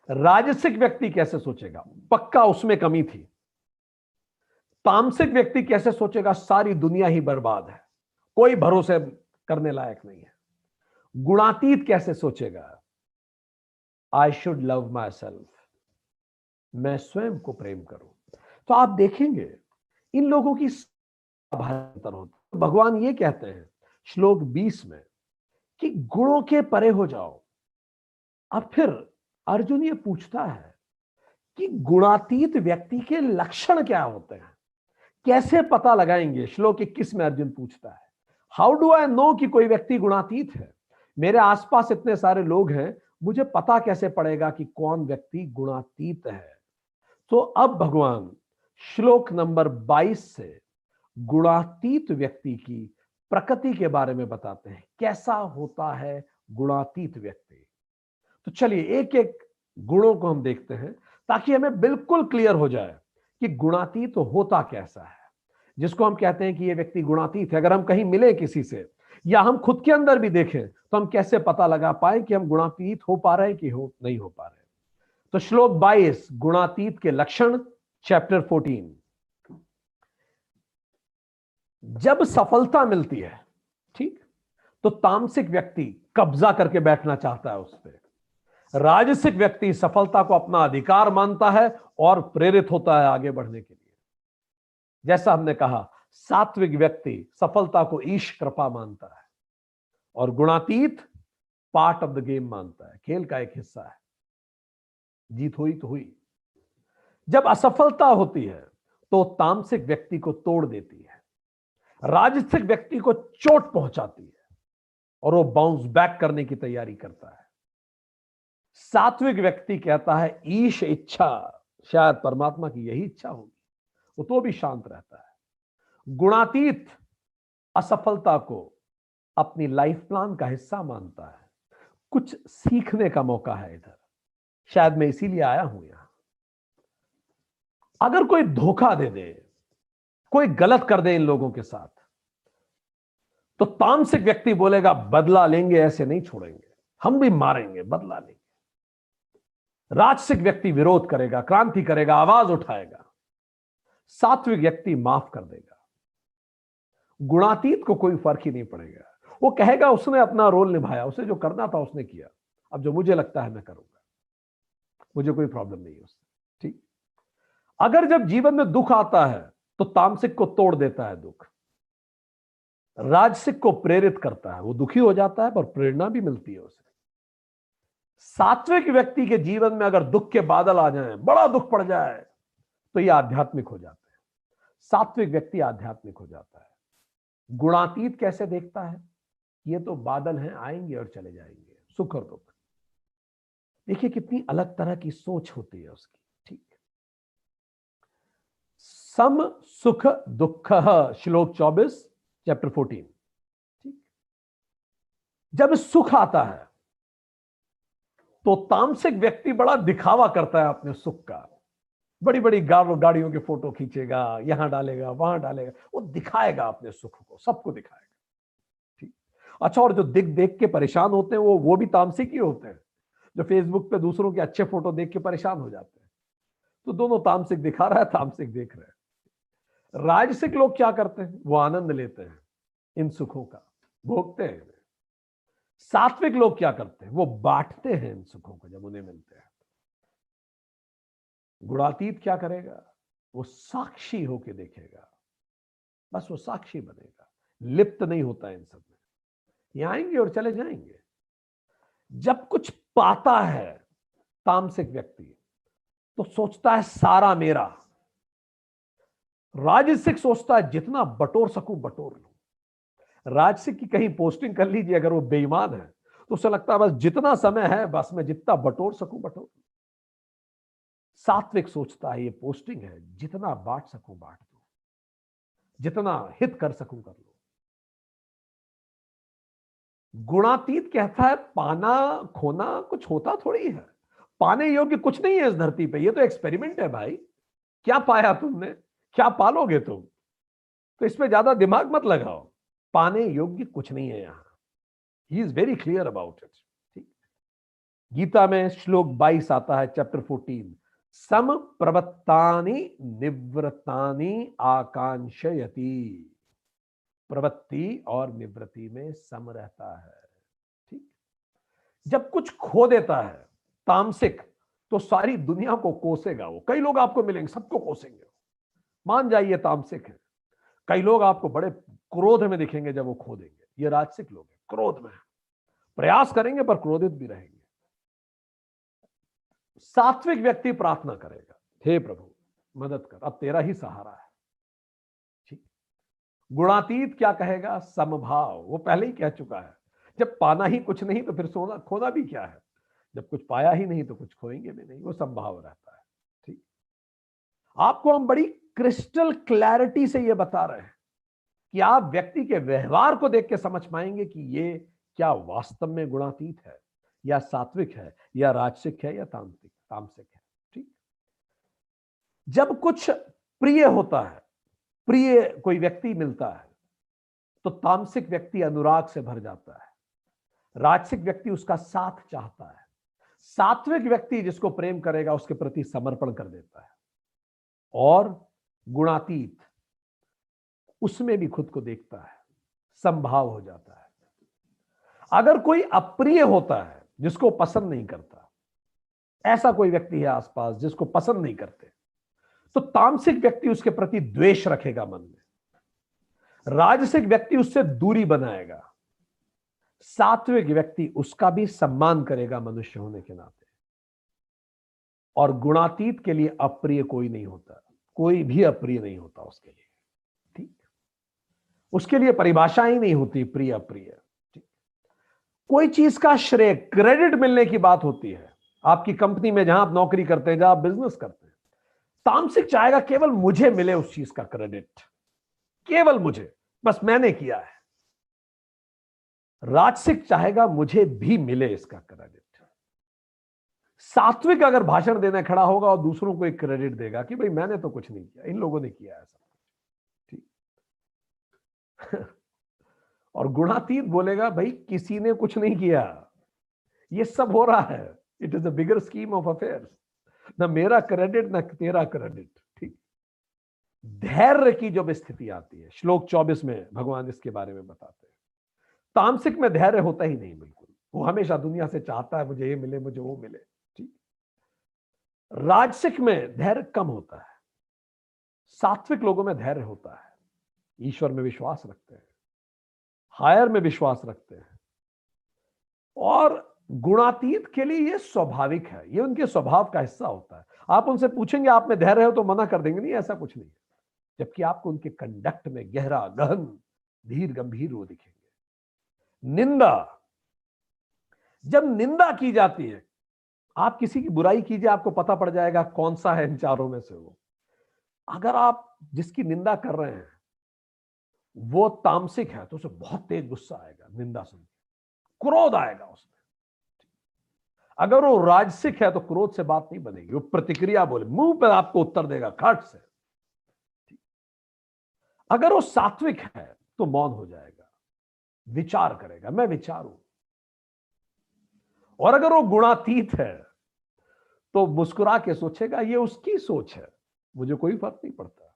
राजसिक व्यक्ति कैसे सोचेगा? पक्का उसमें कमी थी। तामसिक व्यक्ति कैसे सोचेगा? सारी दुनिया ही बर्बाद है, कोई भरोसे करने लायक नहीं है। गुणातीत कैसे सोचेगा? I should love my self, मैं स्वयं को प्रेम करूं। तो आप देखेंगे इन लोगों की अंतर होता। भगवान ये कहते हैं श्लोक 20 में कि गुणों के परे हो जाओ। अब फिर अर्जुन ये पूछता है कि गुणातीत व्यक्ति के लक्षण क्या होते हैं, कैसे पता लगाएंगे? श्लोक 21 में अर्जुन पूछता है, हाउ डू आई नो कि कोई व्यक्ति गुणातीत है? मेरे आसपास इतने सारे लोग हैं, मुझे पता कैसे पड़ेगा कि कौन व्यक्ति गुणातीत है? तो अब भगवान श्लोक नंबर 22 से गुणातीत व्यक्ति की प्रकृति के बारे में बताते हैं, कैसा होता है गुणातीत व्यक्ति। तो चलिए एक एक गुणों को हम देखते हैं ताकि हमें बिल्कुल क्लियर हो जाए कि गुणातीत होता कैसा है, जिसको हम कहते हैं कि यह व्यक्ति गुणातीत है। अगर हम कहीं मिले किसी से या हम खुद के अंदर भी देखें तो हम कैसे पता लगा पाए कि हम गुणातीत हो पा रहे हैं कि नहीं हो पा रहे। तो श्लोक 22 गुणातीत के लक्षण, चैप्टर 14। जब सफलता मिलती है, ठीक, तो तामसिक व्यक्ति कब्जा करके बैठना चाहता है उस पर। राजसिक व्यक्ति सफलता को अपना अधिकार मानता है और प्रेरित होता है आगे बढ़ने के लिए। जैसा हमने कहा, सात्विक व्यक्ति सफलता को ईश कृपा मानता है और गुणातीत पार्ट ऑफ द गेम मानता है, खेल का एक हिस्सा है, जीत हुई तो हुई। जब असफलता होती है तो तामसिक व्यक्ति को तोड़ देती है, राजसिक व्यक्ति को चोट पहुंचाती है और वो बाउंस बैक करने की तैयारी करता है। सात्विक व्यक्ति कहता है ईश इच्छा, शायद परमात्मा की यही इच्छा होगी, वो तो भी शांत रहता है। गुणातीत असफलता को अपनी लाइफ प्लान का हिस्सा मानता है, कुछ सीखने का मौका है इधर, शायद मैं इसीलिए आया हूं यहां। अगर कोई धोखा दे दे, कोई गलत कर दे इन लोगों के साथ, तो तामसिक व्यक्ति बोलेगा बदला लेंगे, ऐसे नहीं छोड़ेंगे, हम भी मारेंगे, बदला लेंगे। राजसिक व्यक्ति विरोध करेगा, क्रांति करेगा, आवाज उठाएगा। सात्विक व्यक्ति माफ कर देगा। गुणातीत को कोई फर्क ही नहीं पड़ेगा, वो कहेगा उसने अपना रोल निभाया, उसे जो करना था उसने किया, अब जो मुझे लगता है मैं करूंगा, मुझे कोई प्रॉब्लम नहीं है उससे, ठीक। अगर जब जीवन में दुख आता है तो तामसिक को तोड़ देता है दुख, राजसिक को प्रेरित करता है, वो दुखी हो जाता है पर प्रेरणा भी मिलती है उसे। सात्विक व्यक्ति के जीवन में अगर दुख के बादल आ जाएं, बड़ा दुख पड़ जाए, तो ये आध्यात्मिक हो जाते हैं, सात्विक व्यक्ति आध्यात्मिक हो जाता है। गुणातीत कैसे देखता है? ये तो बादल हैं, आएंगे और चले जाएंगे, सुख और दुख। देखिए कितनी अलग तरह की सोच होती है उसकी, ठीक। सम सुख दुख, श्लोक 24 चैप्टर 14, ठीक। जब सुख आता है तो तामसिक व्यक्ति बड़ा दिखावा करता है अपने सुख का, बड़ी बड़ी गाड़ियों के फोटो खींचेगा, यहां डालेगा वहां डालेगा, वो दिखाएगा अपने सुख को, सबको दिखाएगा। ठीक। अच्छा, और जो देख देख के परेशान होते हैं वो भी तामसिक ही होते हैं, जो फेसबुक पे दूसरों के अच्छे फोटो देख के परेशान हो जाते हैं। तो दोनों तामसिक दिखा रहा है, तामसिक देख रहे हैं। राजसिक लोग क्या करते हैं? वो आनंद लेते हैं इन सुखों का, भोगते हैं। सात्विक लोग क्या करते हैं? वो बांटते हैं इन सुखों को जब उन्हें मिलते हैं। गुणातीत क्या करेगा? वो साक्षी होके देखेगा, बस वो साक्षी बनेगा, लिप्त नहीं होता इन सब में। ये आएंगे और चले जाएंगे। जब कुछ पाता है तामसिक व्यक्ति तो सोचता है सारा मेरा। राजसिक सोचता है जितना बटोर सकूं बटोर लूं। राजसिक की कहीं पोस्टिंग कर लीजिए, अगर वो बेईमान है तो उसे लगता है बस जितना समय है बस मैं जितना बटोर सकूं बटोर। सात्विक सोचता है ये पोस्टिंग है, जितना बांट सकूं बांट दो, जितना हित कर सकूं कर लो। गुणातीत कहता है पाना खोना कुछ होता थोड़ी है, पाने योग्य कुछ नहीं है इस धरती पे, ये तो एक्सपेरिमेंट है भाई। क्या पाया तुमने, क्या पालोगे तुम? तो इसमें ज्यादा दिमाग मत लगाओ, पाने योग्य कुछ नहीं है यहां। He is very clear about it. ठीक। गीता में श्लोक 22 आता है, चैप्टर 14, सम प्रवत्तानि निवृत्तानि आकांक्षयति। प्रवृत्ति और निवृत्ति में सम रहता है। ठीक। जब कुछ खो देता है तामसिक तो सारी दुनिया को कोसेगा वो। कई लोग आपको मिलेंगे, सबको कोसेंगे, मान जाइए तामसिक है। कई लोग आपको बड़े क्रोध में दिखेंगे जब वो खो देंगे, ये राजसिक लोग हैं, क्रोध में प्रयास करेंगे पर क्रोधित भी रहेंगे। सात्विक व्यक्ति प्रार्थना करेगा, हे प्रभु मदद कर, अब तेरा ही सहारा है। ठीक। गुणातीत क्या कहेगा? समभाव। वो पहले ही कह चुका है, जब पाना ही कुछ नहीं तो फिर सोना खोना भी क्या है। जब कुछ पाया ही नहीं तो कुछ खोएंगे भी नहीं, वो समभाव रहता है। ठीक। आपको हम बड़ी क्रिस्टल क्लैरिटी से ये बता रहे हैं कि आप व्यक्ति के व्यवहार को देख के समझ पाएंगे कि ये क्या वास्तव में गुणातीत है या सात्विक है या राजसिक है या तामसिक है। ठीक। जब कुछ प्रिय होता है, प्रिय कोई व्यक्ति मिलता है तो तामसिक व्यक्ति अनुराग से भर जाता है, राजसिक व्यक्ति उसका साथ चाहता है, सात्विक व्यक्ति जिसको प्रेम करेगा उसके प्रति समर्पण कर देता है, और गुणातीत उसमें भी खुद को देखता है, संभाव हो जाता है। अगर कोई अप्रिय होता है, जिसको पसंद नहीं करता, ऐसा कोई व्यक्ति है आसपास जिसको पसंद नहीं करते, तो तामसिक व्यक्ति उसके प्रति द्वेष रखेगा मन में, राजसिक व्यक्ति उससे दूरी बनाएगा, सात्विक व्यक्ति उसका भी सम्मान करेगा मनुष्य होने के नाते। और गुणातीत के लिए अप्रिय कोई नहीं होता, कोई भी अप्रिय नहीं होता उसके लिए। ठीक। उसके लिए परिभाषा ही नहीं होती प्रिय अप्रिय। ठीक। कोई चीज का श्रेय, क्रेडिट मिलने की बात होती है। आपकी कंपनी में जहां आप नौकरी करते हैं, जहां आप बिजनेस करते हैं, तामसिक चाहेगा केवल मुझे मिले उस चीज का क्रेडिट, केवल मुझे, बस मैंने किया है। राजसिक चाहेगा मुझे भी मिले इसका क्रेडिट। सात्विक अगर भाषण देने खड़ा होगा और दूसरों को एक क्रेडिट देगा कि भाई मैंने तो कुछ नहीं किया, इन लोगों ने किया है सब। ठीक। और गुणातीत बोलेगा भाई किसी ने कुछ नहीं किया, ये सब हो रहा है, it is a bigger scheme of affairs, ना मेरा क्रेडिट ना तेरा क्रेडिट। ठीक। धैर्य की जब स्थिति आती है, श्लोक 24 में भगवान इसके बारे में बताते हैं। तामसिक में धैर्य होता ही नहीं बिल्कुल, वो हमेशा दुनिया से चाहता है मुझे ये मिले मुझे वो मिले। ठीक। राजसिक में धैर्य कम होता है, सात्विक लोगों में धैर्य होता है, ईश्वर में विश्वास रखते हैं, हायर में विश्वास रखते हैं। और गुणातीत के लिए ये स्वाभाविक है, ये उनके स्वभाव का हिस्सा होता है। आप उनसे पूछेंगे आप में धैर्य हो तो मना कर देंगे, नहीं ऐसा कुछ नहीं है, जबकि आपको उनके कंडक्ट में गहरा गहन धीर गंभीर वो दिखेंगे। निंदा, जब निंदा की जाती है, आप किसी की बुराई कीजिए आपको पता पड़ जाएगा कौन सा है इन चारों में से वो। अगर आप जिसकी निंदा कर रहे हैं वो तामसिक है तो उसे बहुत तेज गुस्सा आएगा, निंदा सुन के क्रोध आएगा उसमें। अगर वो राजसिक है तो क्रोध से बात नहीं बनेगी, वो प्रतिक्रिया बोले, मुंह पे आपको उत्तर देगा खट से। अगर वो सात्विक है तो मौन हो जाएगा, विचार करेगा, मैं विचारूं। और अगर वो गुणातीत है तो मुस्कुरा के सोचेगा ये उसकी सोच है, मुझे कोई फर्क नहीं पड़ता।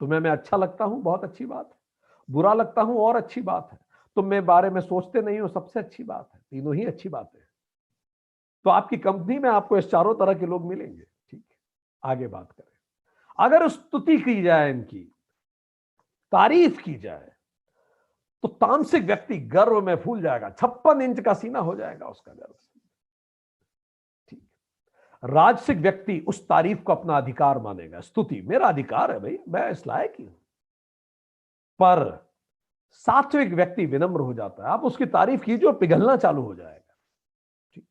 तुम्हें मैं अच्छा लगता हूं, बहुत अच्छी बात है, बुरा लगता हूं और अच्छी बात है, तुम मेरे बारे में सोचते नहीं हो, सबसे अच्छी बात है, तीनों ही अच्छी बातें हैं। तो आपकी कंपनी में आपको इस चारों तरह के लोग मिलेंगे। ठीक है, आगे बात करें। अगर स्तुति की जाए, इनकी तारीफ की जाए, तो तामसिक व्यक्ति गर्व में फूल जाएगा, 56 इंच का सीना हो जाएगा उसका गर्व से। ठीक, राजसिक व्यक्ति उस तारीफ को अपना अधिकार मानेगा, स्तुति मेरा अधिकार है भाई, मैं इस लायक ही हूं। पर सात्विक व्यक्ति विनम्र हो जाता है, आप उसकी तारीफ कीजिए, पिघलना चालू हो जाएगा। ठीक,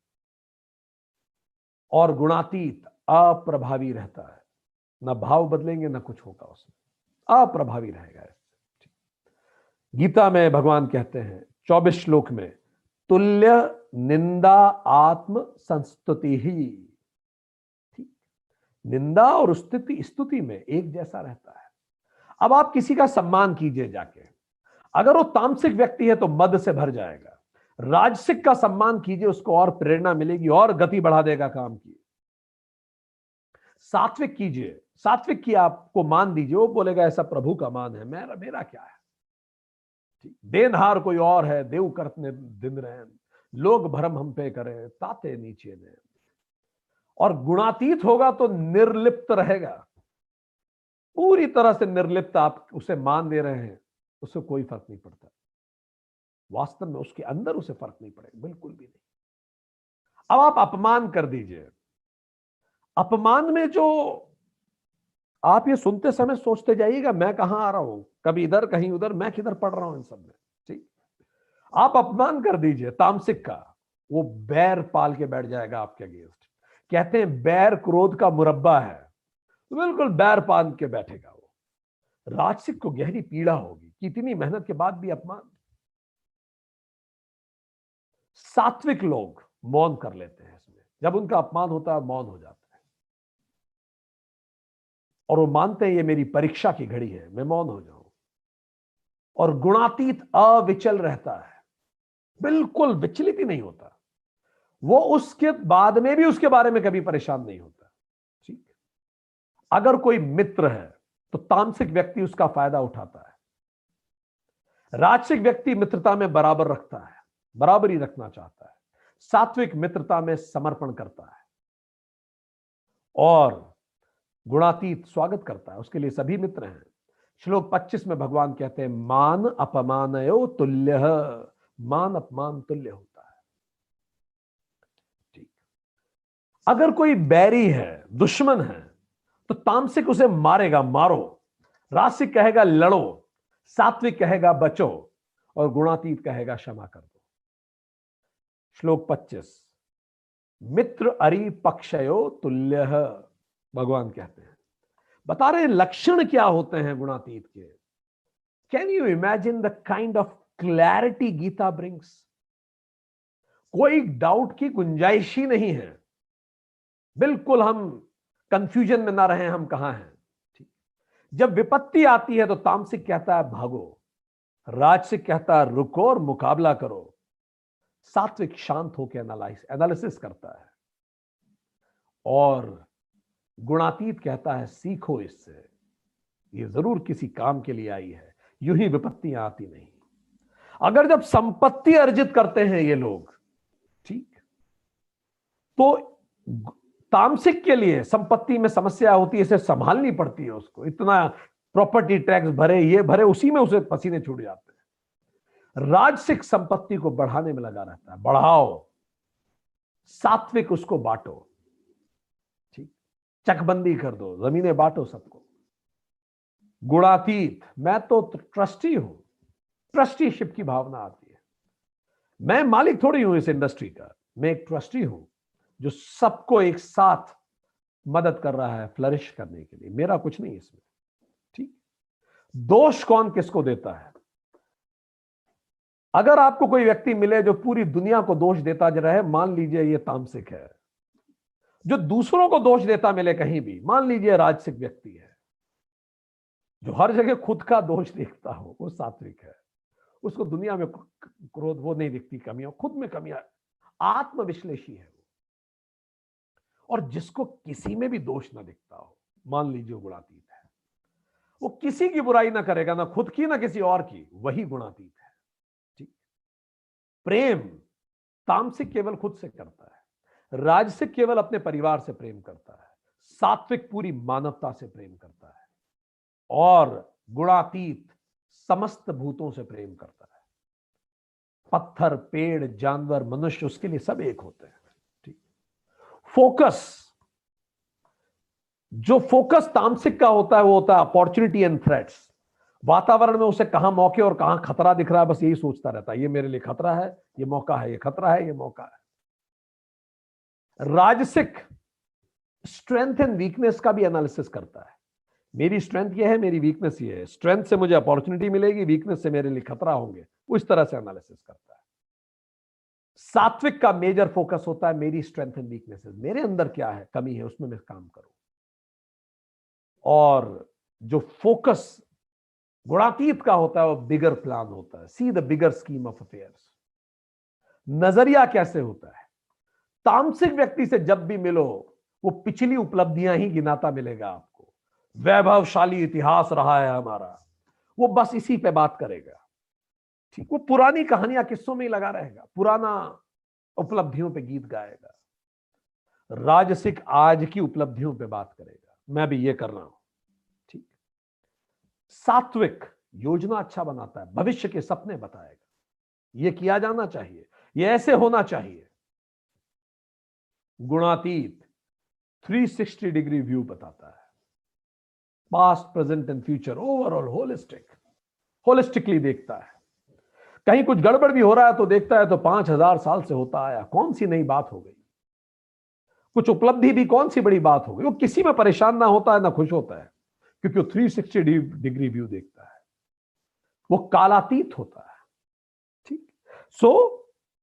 और गुणातीत अप्रभावी रहता है, ना भाव बदलेंगे ना कुछ होगा उसमें, अप्रभावी रहेगा। गीता में भगवान कहते हैं 24 श्लोक में, तुल्य निंदा आत्म संस्तुति ही। ठीक, निंदा और स्तुति में एक जैसा रहता है। अब आप किसी का सम्मान कीजिए जाके, अगर वो तामसिक व्यक्ति है तो मद से भर जाएगा, राजसिक का सम्मान कीजिए, उसको और प्रेरणा मिलेगी और गति बढ़ा देगा काम की। सात्विक कीजिए, सात्विक की आपको मान दीजिए, वो बोलेगा ऐसा प्रभु का मान है, मेरा क्या है। देनहार कोई और है, देव करतने दिन रहे, लोग भरम हम पे करे, ताते नीचे ने। और गुणातीत होगा तो निर्लिप्त रहेगा, पूरी तरह से निर्लिप्त, आप उसे मान दे रहे हैं, उससे कोई फर्क नहीं पड़ता, वास्तव में उसके अंदर उसे फर्क नहीं पड़ेगा, बिल्कुल भी नहीं। अब आप अपमान कर दीजिए, अपमान में जो आप ये सुनते समय सोचते जाइएगा मैं कहां आ रहा हूं, कभी इधर कहीं उधर, मैं किधर पढ़ रहा हूं इन सब में। ठीक, आप अपमान कर दीजिए तामसिक का, वो बैर पाल के बैठ जाएगा आपके अगेंस्ट। कहते हैं बैर क्रोध का मुरब्बा है, तो बिल्कुल बैर पाल के बैठेगा वो। राजसिक को गहरी पीड़ा होगी कि इतनी मेहनत के बाद भी अपमान। सात्विक लोग मौन कर लेते हैं इसमें, जब उनका अपमान होता है मौन हो जाता है, और वो मानते हैं ये मेरी परीक्षा की घड़ी है, मैं मौन हो जाऊं। और गुणातीत अविचल रहता है, बिल्कुल विचलित ही नहीं होता, वो उसके बाद में भी उसके बारे में कभी परेशान नहीं होता। ठीक, अगर कोई मित्र है तो तामसिक व्यक्ति उसका फायदा उठाता है, राजसिक व्यक्ति मित्रता में बराबर रखता है, बराबरी रखना चाहता है, सात्विक मित्रता में समर्पण करता है, और गुणातीत स्वागत करता है, उसके लिए सभी मित्र हैं। श्लोक 25 में भगवान कहते हैं मान अपमानयो तुल्य, मान अपमान तुल्य होता है। ठीक, अगर कोई बैरी है, दुश्मन है, तो तामसिक उसे मारेगा, मारो, राजसिक कहेगा लड़ो, सात्विक कहेगा बचो, और गुणातीत कहेगा क्षमा कर दो। श्लोक 25, मित्र अरि पक्षयो तुल्य, भगवान कहते हैं, बता रहे लक्षण क्या होते हैं गुणातीत के। Can you imagine the kind of clarity Gita brings. कोई डाउट की गुंजाइश ही नहीं है, बिल्कुल हम कंफ्यूजन में ना रहे हम कहां हैं। ठीक, जब विपत्ति आती है तो तामसिक कहता है भागो, राजसिक कहता है रुको और मुकाबला करो, सात्विक शांत होकर एनालिसिस करता है, और गुणातीत कहता है सीखो इससे, ये जरूर किसी काम के लिए आई है, यूं ही विपत्तियां आती नहीं। अगर जब संपत्ति अर्जित करते हैं ये लोग, ठीक, तो तामसिक के लिए संपत्ति में समस्या होती है, इसे संभालनी पड़ती है उसको, इतना प्रॉपर्टी टैक्स भरे, ये भरे, उसी में उसे पसीने छूट जाते हैं। राजसिक संपत्ति को बढ़ाने में लगा रहता है, बढ़ाओ, सात्विक उसको बांटो, ठीक, चकबंदी कर दो, जमीनें बांटो सबको। गुणातीत, मैं तो ट्रस्टी हूं, ट्रस्टीशिप की भावना आती है, मैं मालिक थोड़ी हूं इस इंडस्ट्री का, मैं एक ट्रस्टी हूं जो सबको एक साथ मदद कर रहा है फ्लरिश करने के लिए, मेरा कुछ नहीं इसमें। ठीक, दोष कौन किसको देता है। अगर आपको कोई व्यक्ति मिले जो पूरी दुनिया को दोष देता जा रहा है, मान लीजिए ये तामसिक है, जो दूसरों को दोष देता मिले कहीं भी, मान लीजिए राजसिक व्यक्ति है जो हर जगह खुद का दोष देखता हो, वो सात्विक है। उसको दुनिया में क्रोध वो नहीं दिखती, कमियां खुद में कमियां, आत्मविश्लेषी है वो। और जिसको किसी में भी दोष ना दिखता हो, मान लीजिए गुणातीत है, वो किसी की बुराई ना करेगा, ना खुद की ना किसी और की, वही गुणातीत है। ठीक। प्रेम तामसिक केवल खुद से करता है, राजसिक केवल अपने परिवार से प्रेम करता है, सात्विक पूरी मानवता से प्रेम करता है, और गुणातीत समस्त भूतों से प्रेम करता है। पत्थर, पेड़, जानवर, मनुष्य, उसके लिए सब एक होते हैं। ठीक। फोकस, जो फोकस तामसिक का होता है वो होता है अपॉर्चुनिटी एंड थ्रेट्स। वातावरण में उसे कहां मौके और कहां खतरा दिख रहा है, बस यही सोचता रहता है, ये मेरे लिए खतरा है, ये मौका है, ये खतरा है, ये मौका है। राजसिक स्ट्रेंथ एंड वीकनेस का भी एनालिसिस करता है। मेरी स्ट्रेंथ ये है, मेरी वीकनेस ये है, स्ट्रेंथ से मुझे अपॉर्चुनिटी मिलेगी, वीकनेस से मेरे लिए खतरा होंगे, उस तरह से एनालिसिस करता है। सात्विक का मेजर फोकस होता है मेरी स्ट्रेंथ एंड वीकनेसेस, मेरे अंदर क्या है, कमी है, उसमें मैं काम करूं। और जो फोकस गुणातीत का होता है वो बिगर प्लान होता है, see the bigger scheme of affairs. नजरिया कैसे होता है, तामसिक व्यक्ति से जब भी मिलो वो पिछली उपलब्धियां ही गिनाता मिलेगा आपको, वैभवशाली इतिहास रहा है हमारा, वो बस इसी पे बात करेगा। ठीक। वो पुरानी कहानियां, किस्सों में ही लगा रहेगा, पुराना उपलब्धियों पे गीत गाएगा। राजसिक आज की उपलब्धियों पे बात करेगा, मैं भी ये कर रहा हूं। ठीक। सात्विक योजना अच्छा बनाता है, भविष्य के सपने बताएगा, ये किया जाना चाहिए, ये ऐसे होना चाहिए। गुणातीत 360 डिग्री व्यू बताता है, past, present and future, overall holistically देखता है। कहीं कुछ गड़बड़ भी हो रहा है तो देखता है तो 5000 साल से होता आया, कौन सी नई बात हो गई, कुछ उपलब्धि भी कौन सी बड़ी बात हो गई। वो किसी में परेशान ना होता है ना खुश होता है, क्योंकि वो 360 डिग्री व्यू देखता है, वो कालातीत होता है। ठीक। सो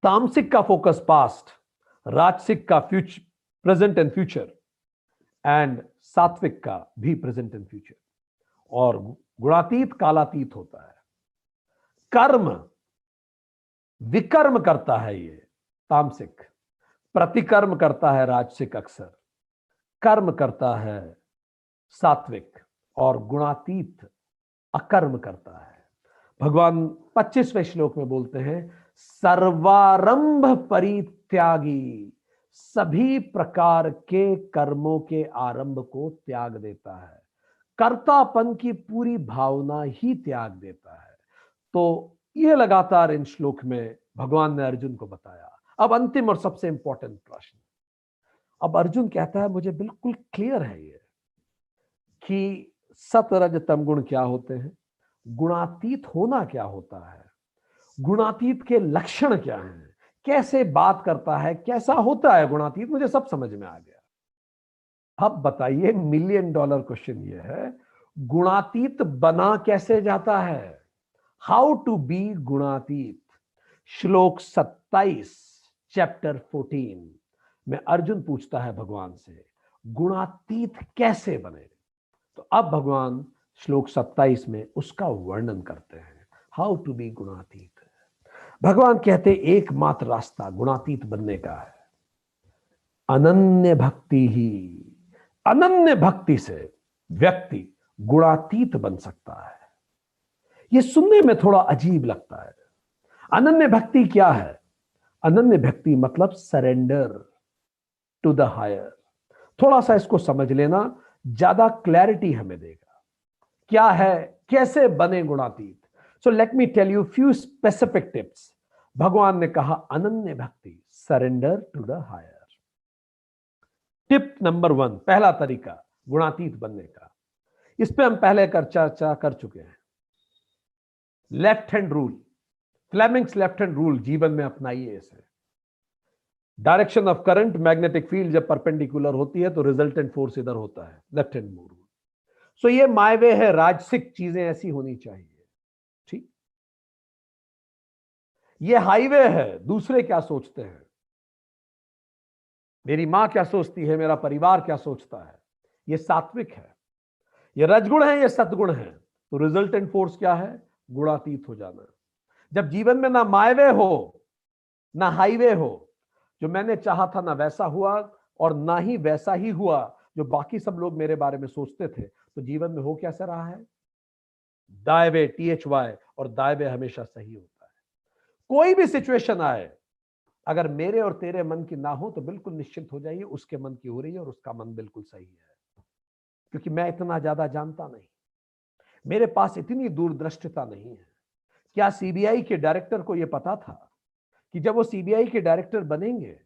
तामसिक का फोकस पास्ट, राजसिक का future, present and future, and सात्विक का भी प्रेजेंट एंड फ्यूचर, और गुणातीत कालातीत होता है। कर्म विकर्म करता है ये तामसिक, प्रतिकर्म करता है राजसिक, अक्सर कर्म करता है सात्विक, और गुणातीत अकर्म करता है। भगवान 25वें श्लोक में बोलते हैं, सर्वारंभ परित्यागी, सभी प्रकार के कर्मों के आरंभ को त्याग देता है, कर्तापन की पूरी भावना ही त्याग देता है। तो ये लगातार इन श्लोक में भगवान ने अर्जुन को बताया। अब अंतिम और सबसे इंपॉर्टेंट प्रश्न, अब अर्जुन कहता है मुझे बिल्कुल क्लियर है ये कि सत रज तम गुण क्या होते हैं, गुणातीत होना क्या होता है, गुणातीत के लक्षण क्या हैं, कैसे बात करता है, कैसा होता है गुणातीत, मुझे सब समझ में आ गया। अब बताइए, $1,000,000 क्वेश्चन ये है, गुणातीत बना कैसे जाता है, हाउ टू बी गुणातीत। श्लोक 27 चैप्टर 14 में अर्जुन पूछता है भगवान से, गुणातीत कैसे बने। तो अब भगवान श्लोक 27 में उसका वर्णन करते हैं, हाउ टू बी गुणातीत। भगवान कहते एकमात्र रास्ता गुणातीत बनने का है, अनन्य भक्ति ही। अनन्य भक्ति से व्यक्ति गुणातीत बन सकता है। यह सुनने में थोड़ा अजीब लगता है। अनन्य भक्ति क्या है? अनन्य भक्ति मतलब सरेंडर टू द हायर। थोड़ा सा इसको समझ लेना, ज्यादा क्लैरिटी हमें देगा। क्या है, कैसे बने गुणातीत? So let me tell you few specific tips. भगवान ने कहा अनन्य भक्ति, surrender to the higher. Tip number 1, पहला तरीका गुणातीत बनने का, इस पे हम पहले चर्चा कर चुके हैं। Left hand rule, Fleming's left hand rule जीवन में अपनाइए इसे। Direction of current, magnetic field जब परपेंडिकुलर होती है तो रिजल्टेंट फोर्स इधर होता है, लेफ्ट हैंड रूल। सो ये माय वे है, राजसिक चीजें ऐसी होनी चाहिए। ठीक। ये हाईवे है, दूसरे क्या सोचते हैं। मेरी मां क्या सोचती है, मेरा परिवार क्या सोचता है, ये सात्विक है, ये रजगुण है, ये सतगुण है। तो रिजल्टेंट फोर्स क्या है? गुणातीत हो जाना। जब जीवन में ना मायवे हो ना हाईवे हो, जो मैंने चाहा था ना वैसा हुआ, और ना ही वैसा ही हुआ जो बाकी सब लोग मेरे बारे में सोचते थे, तो जीवन में हो कैसे रहा है? दायवे, THY, और दायवे हमेशा सही होता है। कोई भी सिचुएशन आए, अगर मेरे और तेरे मन की ना हो तो बिल्कुल निश्चिंत हो जाइए, उसके मन की हो रही है और उसका मन बिल्कुल सही है। क्योंकि मैं इतना ज्यादा जानता नहीं, मेरे पास इतनी दूरदृष्टता नहीं है। क्या सीबीआई के डायरेक्टर को यह पता था कि जब वो सीबीआई के डायरेक्टर बनेंगे,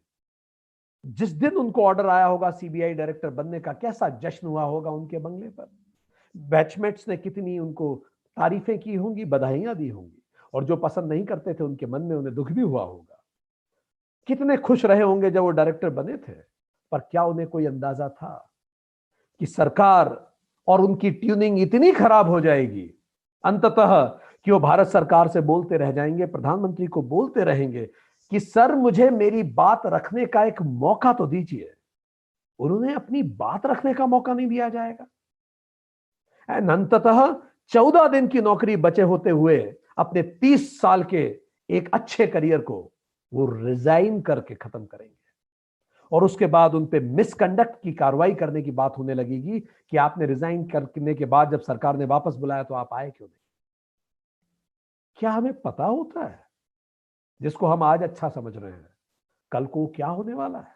जिस दिन उनको ऑर्डर आया होगा सीबीआई डायरेक्टर बनने का, कैसा जश्न हुआ होगा उनके बंगले पर? बैचमेट्स ने कितनी उनको तारीफें की होंगी, बधाइयां दी होंगी, और जो पसंद नहीं करते थे उनके मन में उन्हें दुख भी हुआ होगा। कितने खुश रहे होंगे जब वो डायरेक्टर बने थे। पर क्या उन्हें कोई अंदाजा था कि सरकार और उनकी ट्यूनिंग इतनी खराब हो जाएगी अंततः कि वो भारत सरकार से बोलते रह जाएंगे, प्रधानमंत्री को बोलते रहेंगे कि सर मुझे मेरी बात रखने का एक मौका तो दीजिए। उन्होंने अपनी बात रखने का मौका नहीं दिया जाएगा। एंड अंततः 14 दिन की नौकरी बचे होते हुए अपने 30 साल के एक अच्छे करियर को वो रिजाइन करके खत्म करेंगे, और उसके बाद उन पे मिसकंडक्ट की कार्रवाई करने की बात होने लगेगी कि आपने रिजाइन करने के बाद जब सरकार ने वापस बुलाया तो आप आए क्यों नहीं? क्या हमें पता होता है जिसको हम आज अच्छा समझ रहे हैं कल को क्या होने वाला है?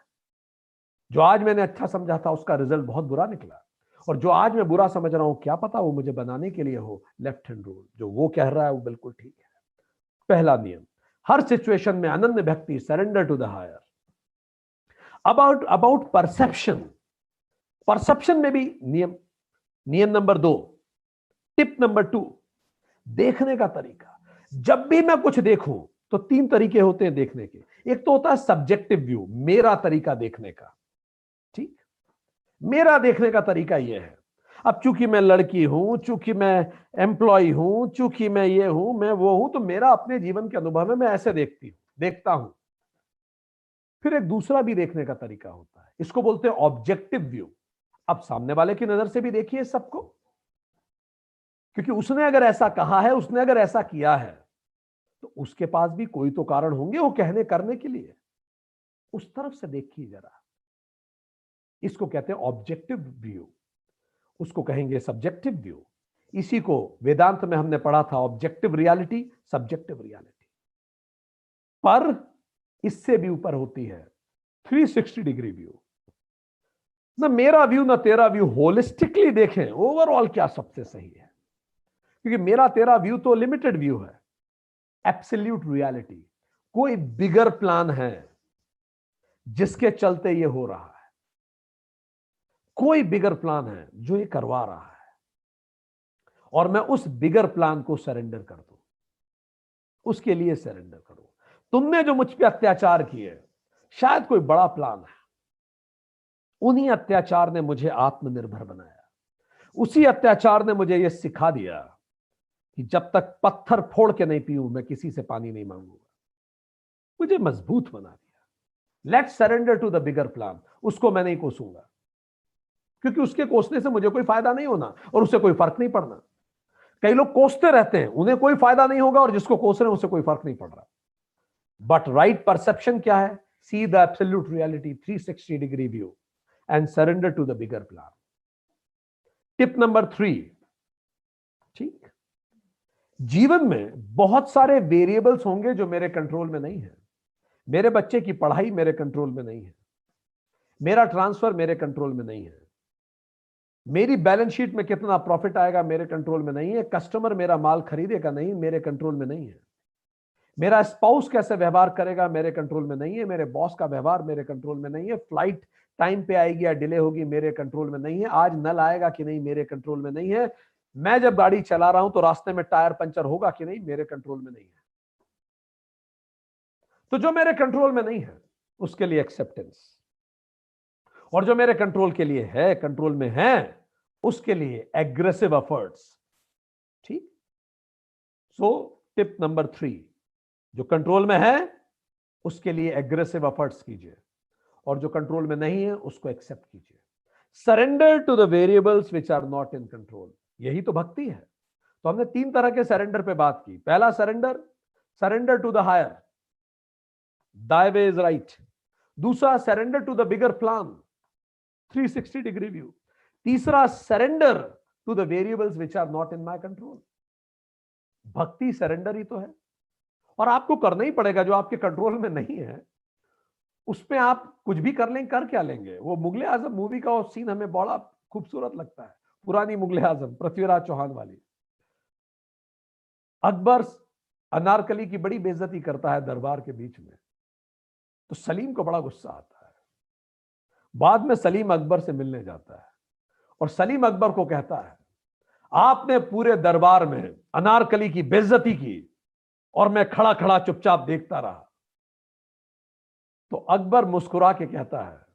जो आज मैंने अच्छा समझा था उसका रिजल्ट बहुत बुरा निकला, और जो आज मैं बुरा समझ रहा हूं क्या पता वो मुझे बनाने के लिए हो लेफ्ट हैंड रूल। जो वो कह रहा है वो बिल्कुल ठीक है। पहला नियम, हर सिचुएशन में अनन्य भक्ति, surrender to the higher. About about perception, perception में भी नियम। नियम नंबर 2, टिप नंबर 2, देखने का तरीका। जब भी मैं कुछ देखूं तो 3 तरीके होते हैं देखने के। एक तो होता है सब्जेक्टिव व्यू, मेरा तरीका देखने का। ठीक, मेरा देखने का तरीका यह है, अब चूंकि मैं लड़की हूं, चूंकि मैं एम्प्लॉय हूं, चूंकि मैं ये हूं, मैं वो हूं, तो मेरा अपने जीवन के अनुभव में मैं ऐसे देखता हूं। फिर एक दूसरा भी देखने का तरीका होता है, इसको बोलते हैं ऑब्जेक्टिव व्यू। अब सामने वाले की नजर से भी देखिए सबको, क्योंकि उसने अगर ऐसा कहा है, उसने अगर ऐसा किया है, तो उसके पास भी कोई तो कारण होंगे वो कहने करने के लिए। उस तरफ से देखिए जरा, इसको कहते हैं ऑब्जेक्टिव व्यू, उसको कहेंगे सब्जेक्टिव व्यू। इसी को वेदांत में हमने पढ़ा था, ऑब्जेक्टिव रियलिटी, सब्जेक्टिव रियलिटी। पर इससे भी ऊपर होती है 360 डिग्री व्यू। ना मेरा व्यू ना तेरा व्यू, होलिस्टिकली देखें ओवरऑल क्या सबसे सही है। क्योंकि मेरा तेरा व्यू तो लिमिटेड व्यू है। एब्सोल्यूट रियलिटी, कोई बिगर प्लान है जिसके चलते ये हो रहा है, कोई बिगर प्लान है जो ये करवा रहा है, और मैं उस बिगर प्लान को सरेंडर कर दूं, उसके लिए सरेंडर करूं। तुमने जो मुझ पे अत्याचार किए, शायद कोई बड़ा प्लान है। उन्हीं अत्याचार ने मुझे आत्मनिर्भर बनाया, उसी अत्याचार ने मुझे यह सिखा दिया कि जब तक पत्थर फोड़ के नहीं पीऊं मैं किसी से पानी नहीं मांगूंगा। मुझे मजबूत बना दिया। Let surrender to the bigger plan. उसको मैं नहीं कोसूंगा, क्योंकि उसके कोसने से मुझे कोई फायदा नहीं होना और उससे कोई फर्क नहीं पड़ना। कई लोग कोसते रहते हैं, उन्हें कोई फायदा नहीं होगा, और जिसको कोस रहे हैं उससे कोई फर्क नहीं पड़ रहा। बट राइट परसेप्शन क्या है? See the absolute reality, 360 degree view, and surrender to the bigger plan. Tip number 3, ठीक, जीवन में बहुत सारे वेरिएबल्स होंगे जो मेरे कंट्रोल में नहीं है। मेरे बच्चे की पढ़ाई मेरे कंट्रोल में नहीं है, मेरा ट्रांसफर मेरे कंट्रोल में नहीं है, मेरी बैलेंस शीट में कितना प्रॉफिट आएगा मेरे कंट्रोल में नहीं है, कस्टमर मेरा माल खरीदेगा नहीं, मेरे कंट्रोल में नहीं है, मेरा स्पाउस कैसे व्यवहार करेगा मेरे कंट्रोल में नहीं है, मेरे बॉस का व्यवहार मेरे कंट्रोल में नहीं है, फ्लाइट टाइम पे आएगी या डिले होगी मेरे कंट्रोल में नहीं है, आज नल आएगा कि नहीं मेरे कंट्रोल में नहीं है, मैं जब गाड़ी चला रहा हूं तो रास्ते में टायर पंचर होगा कि नहीं मेरे कंट्रोल में नहीं है। तो जो मेरे कंट्रोल में नहीं है उसके लिए एक्सेप्टेंस, और जो मेरे कंट्रोल के लिए है, कंट्रोल में है, उसके लिए एग्रेसिव एफर्ट्स। ठीक, सो टिप नंबर 3, जो कंट्रोल में है उसके लिए एग्रेसिव एफर्ट्स कीजिए, और जो कंट्रोल में नहीं है उसको एक्सेप्ट कीजिए। Surrender to the variables which are not in control, यही तो भक्ति है। तो हमने 3 तरह के सरेंडर पे बात की। पहला surrender, surrender to the higher, thy way is right. दूसरा, surrender to the bigger plan, 360 degree view. तीसरा, surrender to the variables which are not in my control. भक्ति सरेंडर ही तो है, और आपको करना ही पड़ेगा जो आपके कंट्रोल में नहीं है। उसमें आप कुछ भी कर लें, कर क्या लेंगे? वो मुगले आजम मूवी का वो सीन हमें बड़ा खूबसूरत लगता है, पुरानी मुगले आजम पृथ्वीराज चौहान वाली। अकबर अनारकली की बड़ी बेइज्जती करता है दरबार के बीच में, तो सलीम को बड़ा गुस्सा आता है। बाद में सलीम अकबर से मिलने जाता है और सलीम अकबर को कहता है, आपने पूरे दरबार में अनारकली की बेइज्जती की और मैं खड़ा खड़ा चुपचाप देखता रहा। तो अकबर मुस्कुरा के कहता है,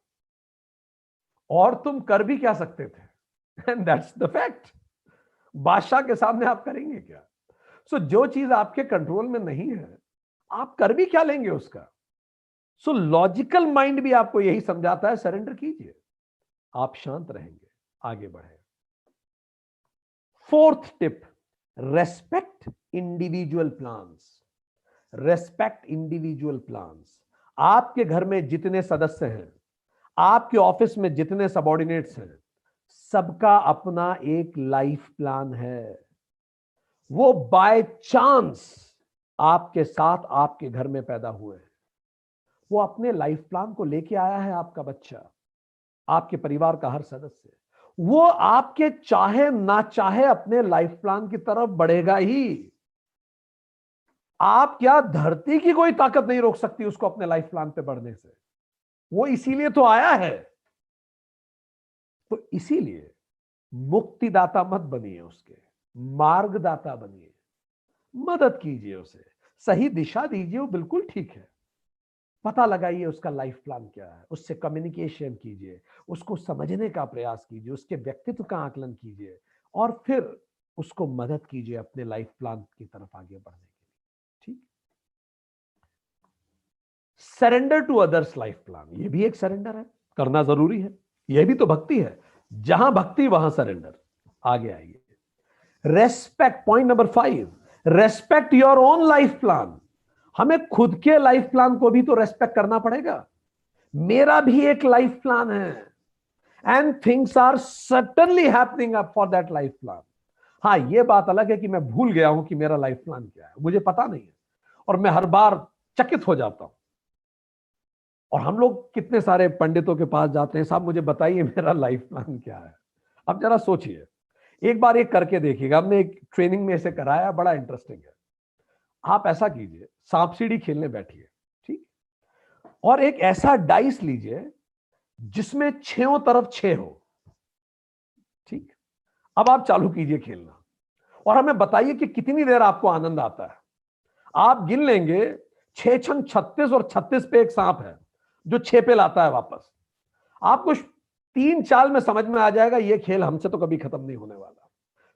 और तुम कर भी क्या सकते थे? And that's the fact. बादशाह के सामने आप करेंगे क्या? सो जो चीज आपके कंट्रोल में नहीं है, आप कर भी क्या लेंगे उसका? सो लॉजिकल माइंड भी आपको यही समझाता है, सरेंडर कीजिए, आप शांत रहेंगे, आगे बढ़े। Fourth tip, respect individual plans. Respect individual plans. आपके घर में जितने सदस्य हैं, आपके ऑफिस में जितने सबऑर्डिनेट्स हैं, सबका अपना एक लाइफ प्लान है। वो बाय चांस आपके साथ आपके घर में पैदा हुए हैं। वो अपने लाइफ प्लान को लेके आया है। आपका बच्चा, आपके परिवार का हर सदस्य, वो आपके चाहे ना चाहे अपने लाइफ प्लान की तरफ बढ़ेगा ही। आप क्या, धरती की कोई ताकत नहीं रोक सकती उसको अपने लाइफ प्लान पे बढ़ने से। वो इसीलिए तो आया है। तो इसीलिए मुक्तिदाता मत बनिए, उसके मार्गदाता बनिए, मदद कीजिए, उसे सही दिशा दीजिए। वो बिल्कुल ठीक है, पता लगाइए उसका लाइफ प्लान क्या है, उससे कम्युनिकेशन कीजिए, उसको समझने का प्रयास कीजिए, उसके व्यक्तित्व का आकलन कीजिए और फिर उसको मदद कीजिए अपने लाइफ प्लान की तरफ आगे बढ़ने के लिए। ठीक। Surrender to others life plan, ये भी एक सरेंडर है, करना जरूरी है। यह भी तो भक्ति है। जहां भक्ति वहां सरेंडर। आगे आइए। Respect, point number 5, respect your own life plan. हमें खुद के लाइफ प्लान को भी तो रेस्पेक्ट करना पड़ेगा। मेरा भी एक लाइफ प्लान है, and things are certainly happening up for that life plan. हाँ, यह बात अलग है कि मैं भूल गया हूं कि मेरा लाइफ प्लान क्या है, मुझे पता नहीं है, और मैं हर बार चकित हो जाता हूं। और हम लोग कितने सारे पंडितों के पास जाते हैं, साहब मुझे बताइए मेरा लाइफ प्लान क्या है। अब जरा सोचिए, एक बार एक करके देखिएगा। हमने एक ट्रेनिंग में इसे कराया, बड़ा इंटरेस्टिंग है। आप ऐसा कीजिए, सांप सीढ़ी खेलने बैठिए, ठीक, और एक ऐसा डाइस लीजिए जिसमें 6 तरफ 6 हो, ठीक। अब आप चालू कीजिए खेलना और हमें बताइए कि कितनी देर आपको आनंद आता है। आप गिन लेंगे, 6 छंग 36 और 36 पे एक सांप है जो 6 पे लाता है वापस। आपको 3 चाल में समझ में आ जाएगा ये खेल हमसे तो कभी खत्म नहीं होने वाला।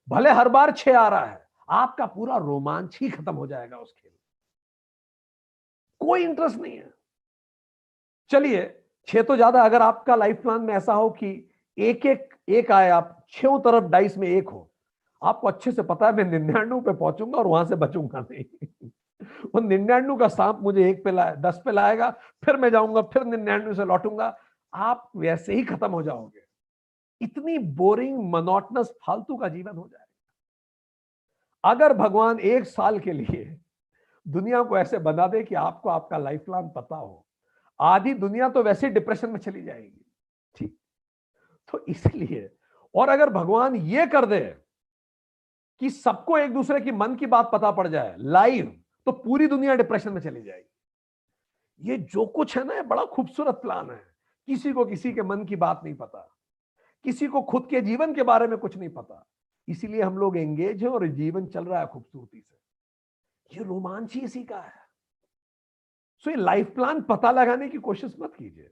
भले हर बार 6 आ रहा है, आपका पूरा रोमांच ही खत्म हो जाएगा उस खेल में, कोई इंटरेस्ट नहीं है। चलिए 6 तो ज्यादा, अगर आपका लाइफ प्लान में ऐसा हो कि एक एक एक आए, आप 6 तरफ डाइस में एक हो, आपको अच्छे से पता है मैं 99 पे पहुंचूंगा और वहां से बचूंगा नहीं। वो 99 का सांप मुझे 1 पे लाए, 10 पे लाएगा, फिर मैं जाऊंगा, फिर 99 से लौटूंगा, आप वैसे ही खत्म हो जाओगे। इतनी बोरिंग, मोनोटनस, फालतू का जीवन हो जाएगा। अगर भगवान 1 साल के लिए दुनिया को ऐसे बना दे कि आपको आपका लाइफ प्लान पता हो, आधी दुनिया तो वैसे डिप्रेशन में चली जाएगी, ठीक। तो इसलिए, और अगर भगवान ये कर दे कि सबको एक दूसरे की मन की बात पता पड़ जाए लाइव, तो पूरी दुनिया डिप्रेशन में चली जाएगी। ये जो कुछ है ना, ये बड़ा खूबसूरत प्लान है। किसी को किसी के मन की बात नहीं पता, किसी को खुद के जीवन के बारे में कुछ नहीं पता, इसीलिए हम लोग एंगेज हैं और जीवन चल रहा है खूबसूरती से। ये रोमांच ही इसी का है। सो ये लाइफ प्लान पता लगाने की कोशिश मत कीजिए,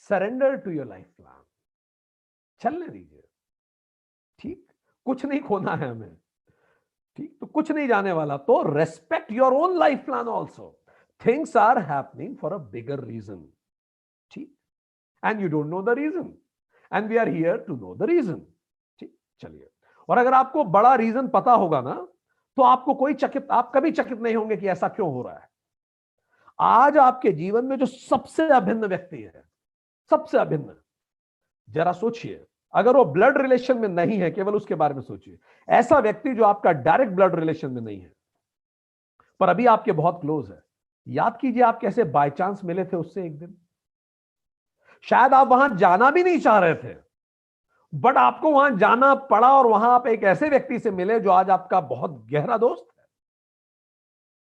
surrender to your life plan, चलने दीजिए, ठीक। कुछ नहीं खोना है हमें, ठीक, तो कुछ नहीं जाने वाला। तो respect your own life plan also, things are happening for a bigger reason, ठीक, and you don't know the reason, and we are here to know the reason. ठीक, चलिए, और अगर आपको बड़ा रीजन पता होगा ना, तो आपको आप कभी चकित नहीं होंगे कि ऐसा क्यों हो रहा है। आज आपके जीवन में जो सबसे अभिन्न व्यक्ति है, सबसे अभिन्न, जरा सोचिए, अगर वो ब्लड रिलेशन में नहीं है, केवल उसके बारे में सोचिए, ऐसा व्यक्ति जो आपका डायरेक्ट ब्लड रिलेशन में नहीं है पर अभी आपके बहुत क्लोज है। याद कीजिए आप कैसे बाय चांस मिले थे उससे एक दिन। शायद आप वहां जाना भी नहीं चाह रहे थे, बट आपको वहां जाना पड़ा और वहां आप एक ऐसे व्यक्ति से मिले जो आज आपका बहुत गहरा दोस्त है।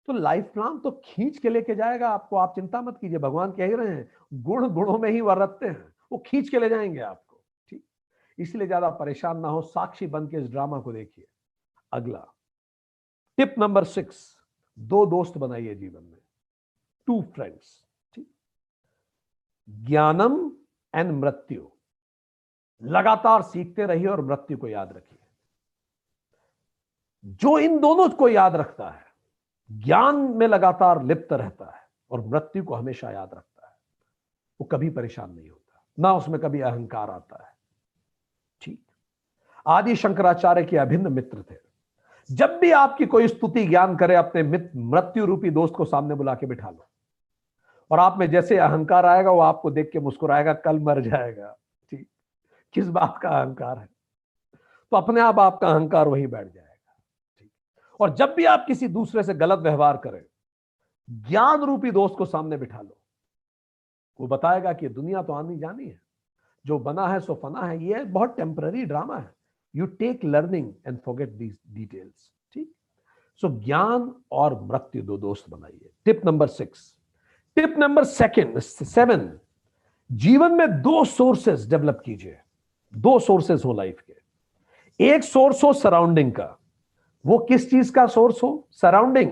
तो लाइफ प्लान तो खींच के लेके जाएगा आपको, आप चिंता मत कीजिए। भगवान कह ही रहे हैं, गुण गुणों में ही वर्तते हैं, वो खींच के ले जाएंगे आपको। ठीक, इसलिए ज्यादा परेशान ना हो, साक्षी बन के इस ड्रामा को देखिए। अगला टिप नंबर 6, 2 दोस्त बनाइए जीवन में, 2 फ्रेंड्स। ठीक, ज्ञानम एंड मृत्यु, लगातार सीखते रहिए और मृत्यु को याद रखिए। जो इन दोनों को याद रखता है, ज्ञान में लगातार लिप्त रहता है और मृत्यु को हमेशा याद रखता है, वो कभी परेशान नहीं होता, ना उसमें कभी अहंकार आता है। ठीक, आदि शंकराचार्य के अभिन्न मित्र थे। जब भी आपकी कोई स्तुति ज्ञान करे, अपने मृत्यु रूपी दोस्त को सामने बुला के बिठा लो, और आप में जैसे अहंकार आएगा वो आपको देख के मुस्कुराएगा, कल मर जाएगा। ठीक, किस बात का अहंकार है, तो अपने आप आपका अहंकार वहीं बैठ जाएगा। ठीक, और जब भी आप किसी दूसरे से गलत व्यवहार करें, ज्ञान रूपी दोस्त को सामने बिठा लो, वो बताएगा कि दुनिया तो आनी जानी है, जो बना है सो फना है, ये बहुत टेम्पररी ड्रामा है, you take learning and forget these details. ठीक, सो ज्ञान और मृत्यु 2 दोस्त बनाइए। Tip number 6। टिप नंबर 7, जीवन में 2 सोर्सेस डेवलप कीजिए। 2 सोर्सेस हो लाइफ के। एक सोर्स हो सराउंडिंग का। वो किस चीज का सोर्स हो? सराउंडिंग,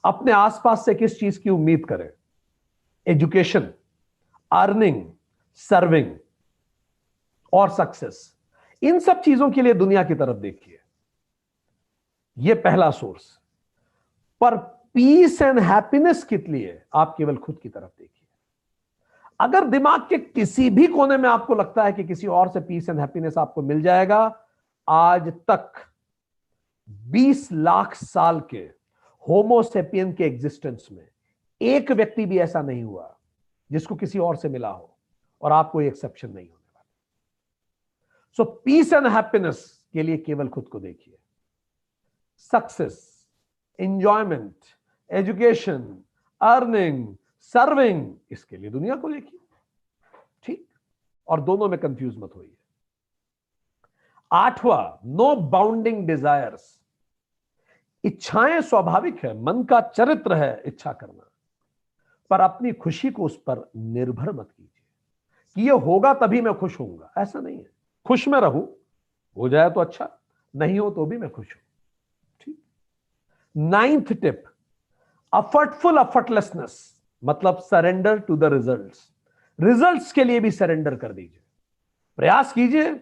अपने आसपास से किस चीज की उम्मीद करें? एजुकेशन, अर्निंग, सर्विंग और सक्सेस। इन सब चीजों के लिए दुनिया की तरफ देखिए, यह पहला सोर्स। पर पीस एंड हैप्पीनेस के लिए आप केवल खुद की तरफ देखिए। अगर दिमाग के किसी भी कोने में आपको लगता है कि किसी और से पीस एंड हैप्पीनेस आपको मिल जाएगा, आज तक 20 लाख साल के होमोसेपियन के एग्जिस्टेंस में एक व्यक्ति भी ऐसा नहीं हुआ जिसको किसी और से मिला हो, और आप कोई एक्सेप्शन नहीं होने वाले। सो पीस एंड हैप्पीनेस के लिए केवल खुद को देखिए। Success, enjoyment, education, earning, serving, इसके लिए दुनिया को देखिए। ठीक, और दोनों में कंफ्यूज मत होइए। 8वां, नो बाउंडिंग डिजायर्स। इच्छाएं स्वाभाविक है, मन का चरित्र है इच्छा करना, पर अपनी खुशी को उस पर निर्भर मत कीजिए कि ये होगा तभी मैं खुश होऊंगा। ऐसा नहीं है, खुश में रहूं, हो जाए तो अच्छा, नहीं हो तो भी मैं खुश हूं। ठीक, 9th टिप, अफर्टफुल अफर्टलेसनेस, मतलब surrender to the results. Results के लिए भी सरेंडर कर दीजिए, प्रयास कीजिए,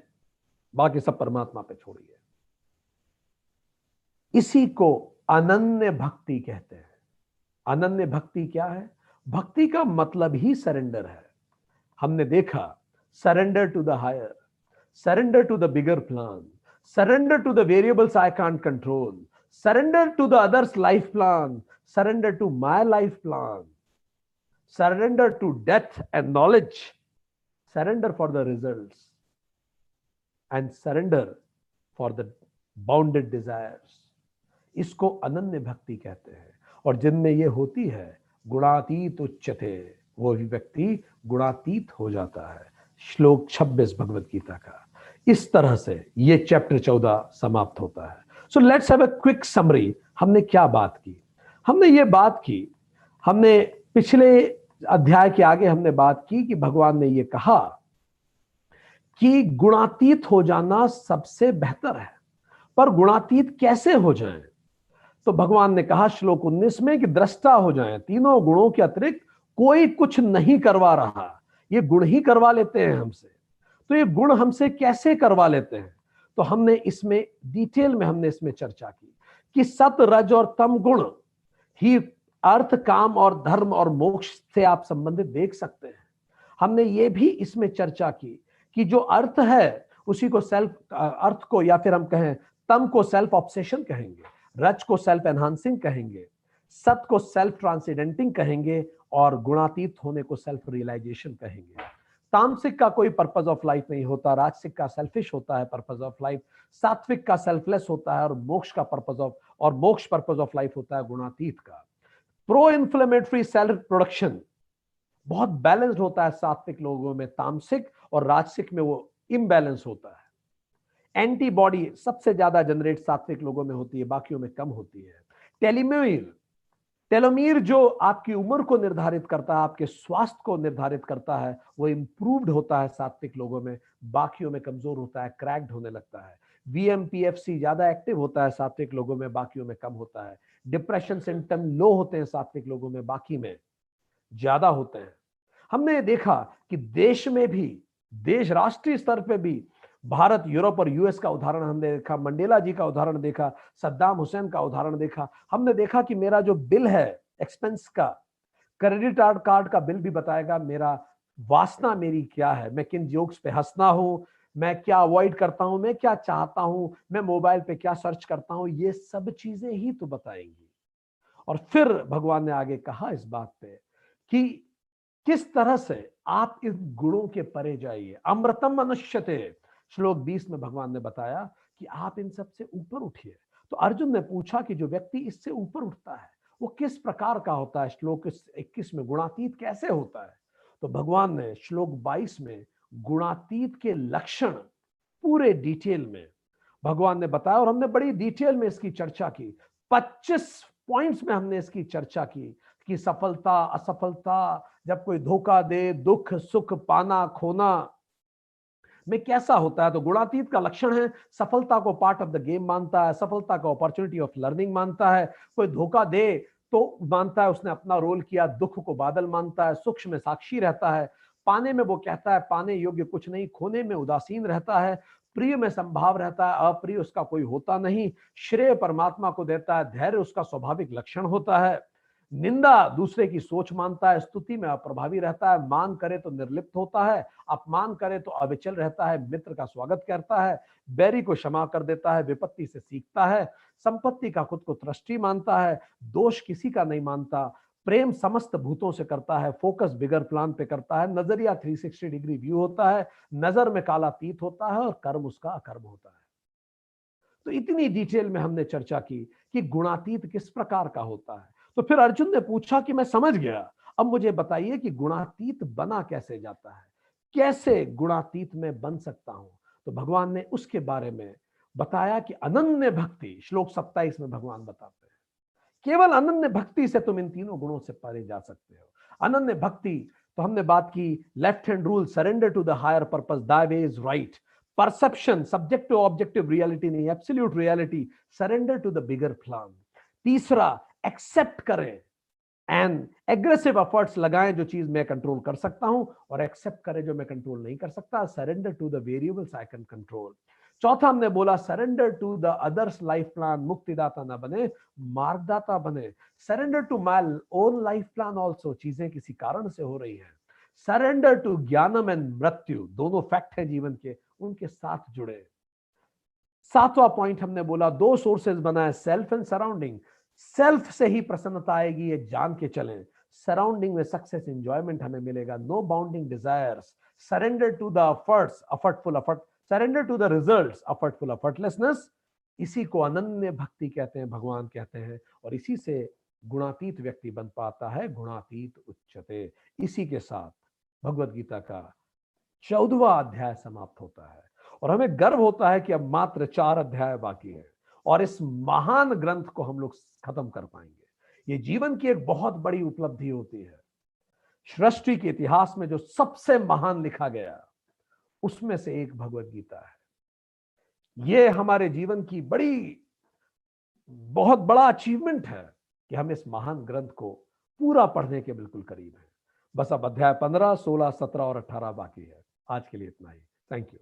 बाकी सब परमात्मा पे छोड़िए। इसी को अनन्य भक्ति कहते हैं। अनन्य भक्ति क्या है? भक्ति का मतलब ही सरेंडर है। हमने देखा, surrender to the higher, surrender to the bigger plan, surrender to the variables I can't control, surrender to the others life plan, surrender to my life plan, surrender to death and knowledge, surrender for the results, and surrender for the bounded desires. इसको अनन्य भक्ति कहते हैं, और जिनमें ये होती है गुणातीत उच्यते, वो भी व्यक्ति गुणातीत हो जाता है। श्लोक 26 भगवत गीता का। इस तरह से ये चैप्टर 14 समाप्त होता है। So let's have a quick summary. हमने क्या बात की? हमने ये बात की, हमने पिछले अध्याय के आगे हमने बात की कि भगवान ने ये कहा कि गुणातीत हो जाना सबसे बेहतर है, पर गुणातीत कैसे हो जाएं? तो भगवान ने कहा श्लोक 19 में कि दृष्टा हो जाएं, तीनों गुणों के अतिरिक्त कोई कुछ नहीं करवा रहा, ये गुण ही करवा लेते हैं हमसे। तो ये गुण हमसे कैसे करवा लेते हैं? तो हमने इसमें डिटेल में हमने इसमें चर्चा की कि सत, रज और तम गुण ही अर्थ, काम और धर्म और मोक्ष से आप संबंधित देख सकते हैं। हमने ये भी इसमें चर्चा की कि जो अर्थ है उसी को सेल्फ अर्थ को, या फिर हम कहें तम को सेल्फ ऑब्सेशन कहेंगे, रच को सेल्फ एनहांसिंग कहेंगे, सत को सेल्फ ट्रांसेंडेंटिंग कहेंगे, और गुणातीत होने को सेल्फ रियलाइजेशन कहेंगे। तामसिक का कोई पर्पस ऑफ लाइफ नहीं होता, राजसिक का सेल्फिश होता है पर्पस ऑफ लाइफ, सात्विक का सेल्फलेस होता है, और मोक्ष पर्पस ऑफ लाइफ होता है गुणातीत का। प्रो इन्फ्लेमेटरी सेल्फ प्रोडक्शन बहुत बैलेंस्ड होता है सात्विक लोगों में, तामसिक और राजसिक में वो इम्बैलेंस होता है। एंटीबॉडी सबसे ज्यादा जनरेट सात्विक लोगों में होती है, बाकियों में कम होती है। टेलोमीर जो आपकी उम्र को निर्धारित करता है, आपके स्वास्थ्य को निर्धारित करता है, वो इंप्रूव्ड होता है सात्विक लोगों में, बाकियों में कमजोर होता है, क्रैक्ड होने लगता है। वीएमपीएफसी ज्यादा एक्टिव होता है सात्विक लोगों में, बाकियों में कम होता है। डिप्रेशन सिम्टम लो होते हैं सात्विक लोगों में, बाकी में ज्यादा होते हैं। हमने देखा कि देश में भी, देश राष्ट्रीय स्तर पे भी, भारत, यूरोप और यूएस का उदाहरण हमने देखा, मंडेला जी का उदाहरण देखा, सद्दाम हुसैन का उदाहरण देखा। हमने देखा कि मेरा जो बिल है एक्सपेंस का, क्रेडिट कार्ड का बिल भी बताएगा मेरा वासना मेरी क्या है, मैं किन जोक्स पे हंसना हूं, मैं क्या अवॉइड करता हूं, मैं क्या चाहता हूं, मैं मोबाइल पे क्या सर्च करता हूं, ये सब चीजें ही तो बताएंगी। और फिर भगवान ने आगे कहा इस बात पे कि किस तरह से आप इस गुणों के परे जाइए। अमृतम मनुष्यते, श्लोक 20 में भगवान ने बताया कि आप इन सब से ऊपर उठिए। तो अर्जुन ने पूछा कि जो व्यक्ति इससे ऊपर उठता है वो किस प्रकार का होता है, श्लोक 21 में गुणातीत कैसे होता है। तो भगवान ने श्लोक 22 में गुणातीत के लक्षण पूरे डिटेल में भगवान ने बताया, और हमने बड़ी डिटेल में इसकी चर्चा की। 25 पॉइंट्स में हमने इसकी चर्चा की कि सफलता, असफलता, जब कोई धोखा दे, दुख सुख, पाना खोना में कैसा होता है। तो गुणातीत का लक्षण है सफलता को पार्ट ऑफ द गेम मानता है, सफलता को अपॉर्चुनिटी ऑफ लर्निंग मानता है, कोई धोखा दे तो मानता है उसने अपना रोल किया, दुख को बादल मानता है, सुख में साक्षी रहता है, पाने में वो कहता है पाने योग्य कुछ नहीं, खोने में उदासीन रहता है, प्रिय में संभाव रहता है, अप्रिय उसका कोई होता नहीं, श्रेय परमात्मा को देता है, धैर्य उसका स्वाभाविक लक्षण होता है, निंदा दूसरे की सोच मानता है, स्तुति में अप्रभावी रहता है, मान करे तो निर्लिप्त होता है, अपमान करे तो अविचल रहता है, मित्र का स्वागत करता है, बैरी को क्षमा कर देता है, विपत्ति से सीखता है, संपत्ति का खुद को ट्रस्टी मानता है, दोष किसी का नहीं मानता, प्रेम समस्त भूतों से करता है, फोकस बिगर प्लान पे करता है, नजरिया 360 डिग्री व्यू होता है, नजर में काला तीत होता है, और कर्म उसका अकर्म होता है। तो इतनी डिटेल में हमने चर्चा की कि गुणातीत किस प्रकार का होता है। तो फिर अर्जुन ने पूछा कि मैं समझ गया, अब मुझे बताइए कि गुणातीत बना कैसे जाता है, कैसे गुणातीत में बन सकता हूं। तो भगवान ने उसके बारे में बताया कि अनन्य भक्ति, श्लोक 27 में भगवान बताते हैं केवल अनन्य भक्ति से तुम इन तीनों गुणों से परे जा सकते हो। अनन्य भक्ति, तो हमने बात की left hand rule, surrender to the higher purpose, thy way is right. Perception, subjective objective reality नहीं, absolute reality, surrender to the bigger plan. तीसरा, एक्सेप्ट करें एंड एग्रेसिव एफर्ट्स लगाएं जो चीज मैं कंट्रोल कर सकता हूं, और एक्सेप्ट करें जो मैं कंट्रोल नहीं कर सकता, surrender to the variables I can control. चौथा हमने बोला surrender to the others life plan, मुक्तिदाता ना बने मार्गदाता बने। Surrender to my own life plan also, चीजें किसी कारण से हो रही हैं। सरेंडर टू ज्ञानम एंड मृत्यु, दोनों फैक्ट हैं जीवन के, उनके साथ जुड़े। सातवां पॉइंट हमने बोला दो सोर्सेज बनाए, सेल्फ एंड सराउंडिंग। सेल्फ से ही प्रसन्नता आएगी ये जान के चलें, सराउंडिंग में सक्सेस एंजॉयमेंट हमें मिलेगा। No bounding desires, surrender to the efforts, effortful effort, surrender to the results, effortful effortlessness. इसी को अनन्य भक्ति कहते हैं, भगवान कहते हैं, और इसी से गुणातीत व्यक्ति बन पाता है, गुणातीत उच्चते। इसी के साथ भगवद गीता का 14वां अध्याय समाप्त होता है, और हमें गर्व होता है कि अब मात्र 4 अध्याय बाकी है और इस महान ग्रंथ को हम लोग खत्म कर पाएंगे। ये जीवन की एक बहुत बड़ी उपलब्धि होती है। सृष्टि के इतिहास में जो सबसे महान लिखा गया उसमें से एक भगवद गीता है। ये हमारे जीवन की बहुत बड़ा अचीवमेंट है कि हम इस महान ग्रंथ को पूरा पढ़ने के बिल्कुल करीब हैं। बस अब अध्याय 15, 16, 17 और 18 बाकी है। आज के लिए इतना ही। Thank you.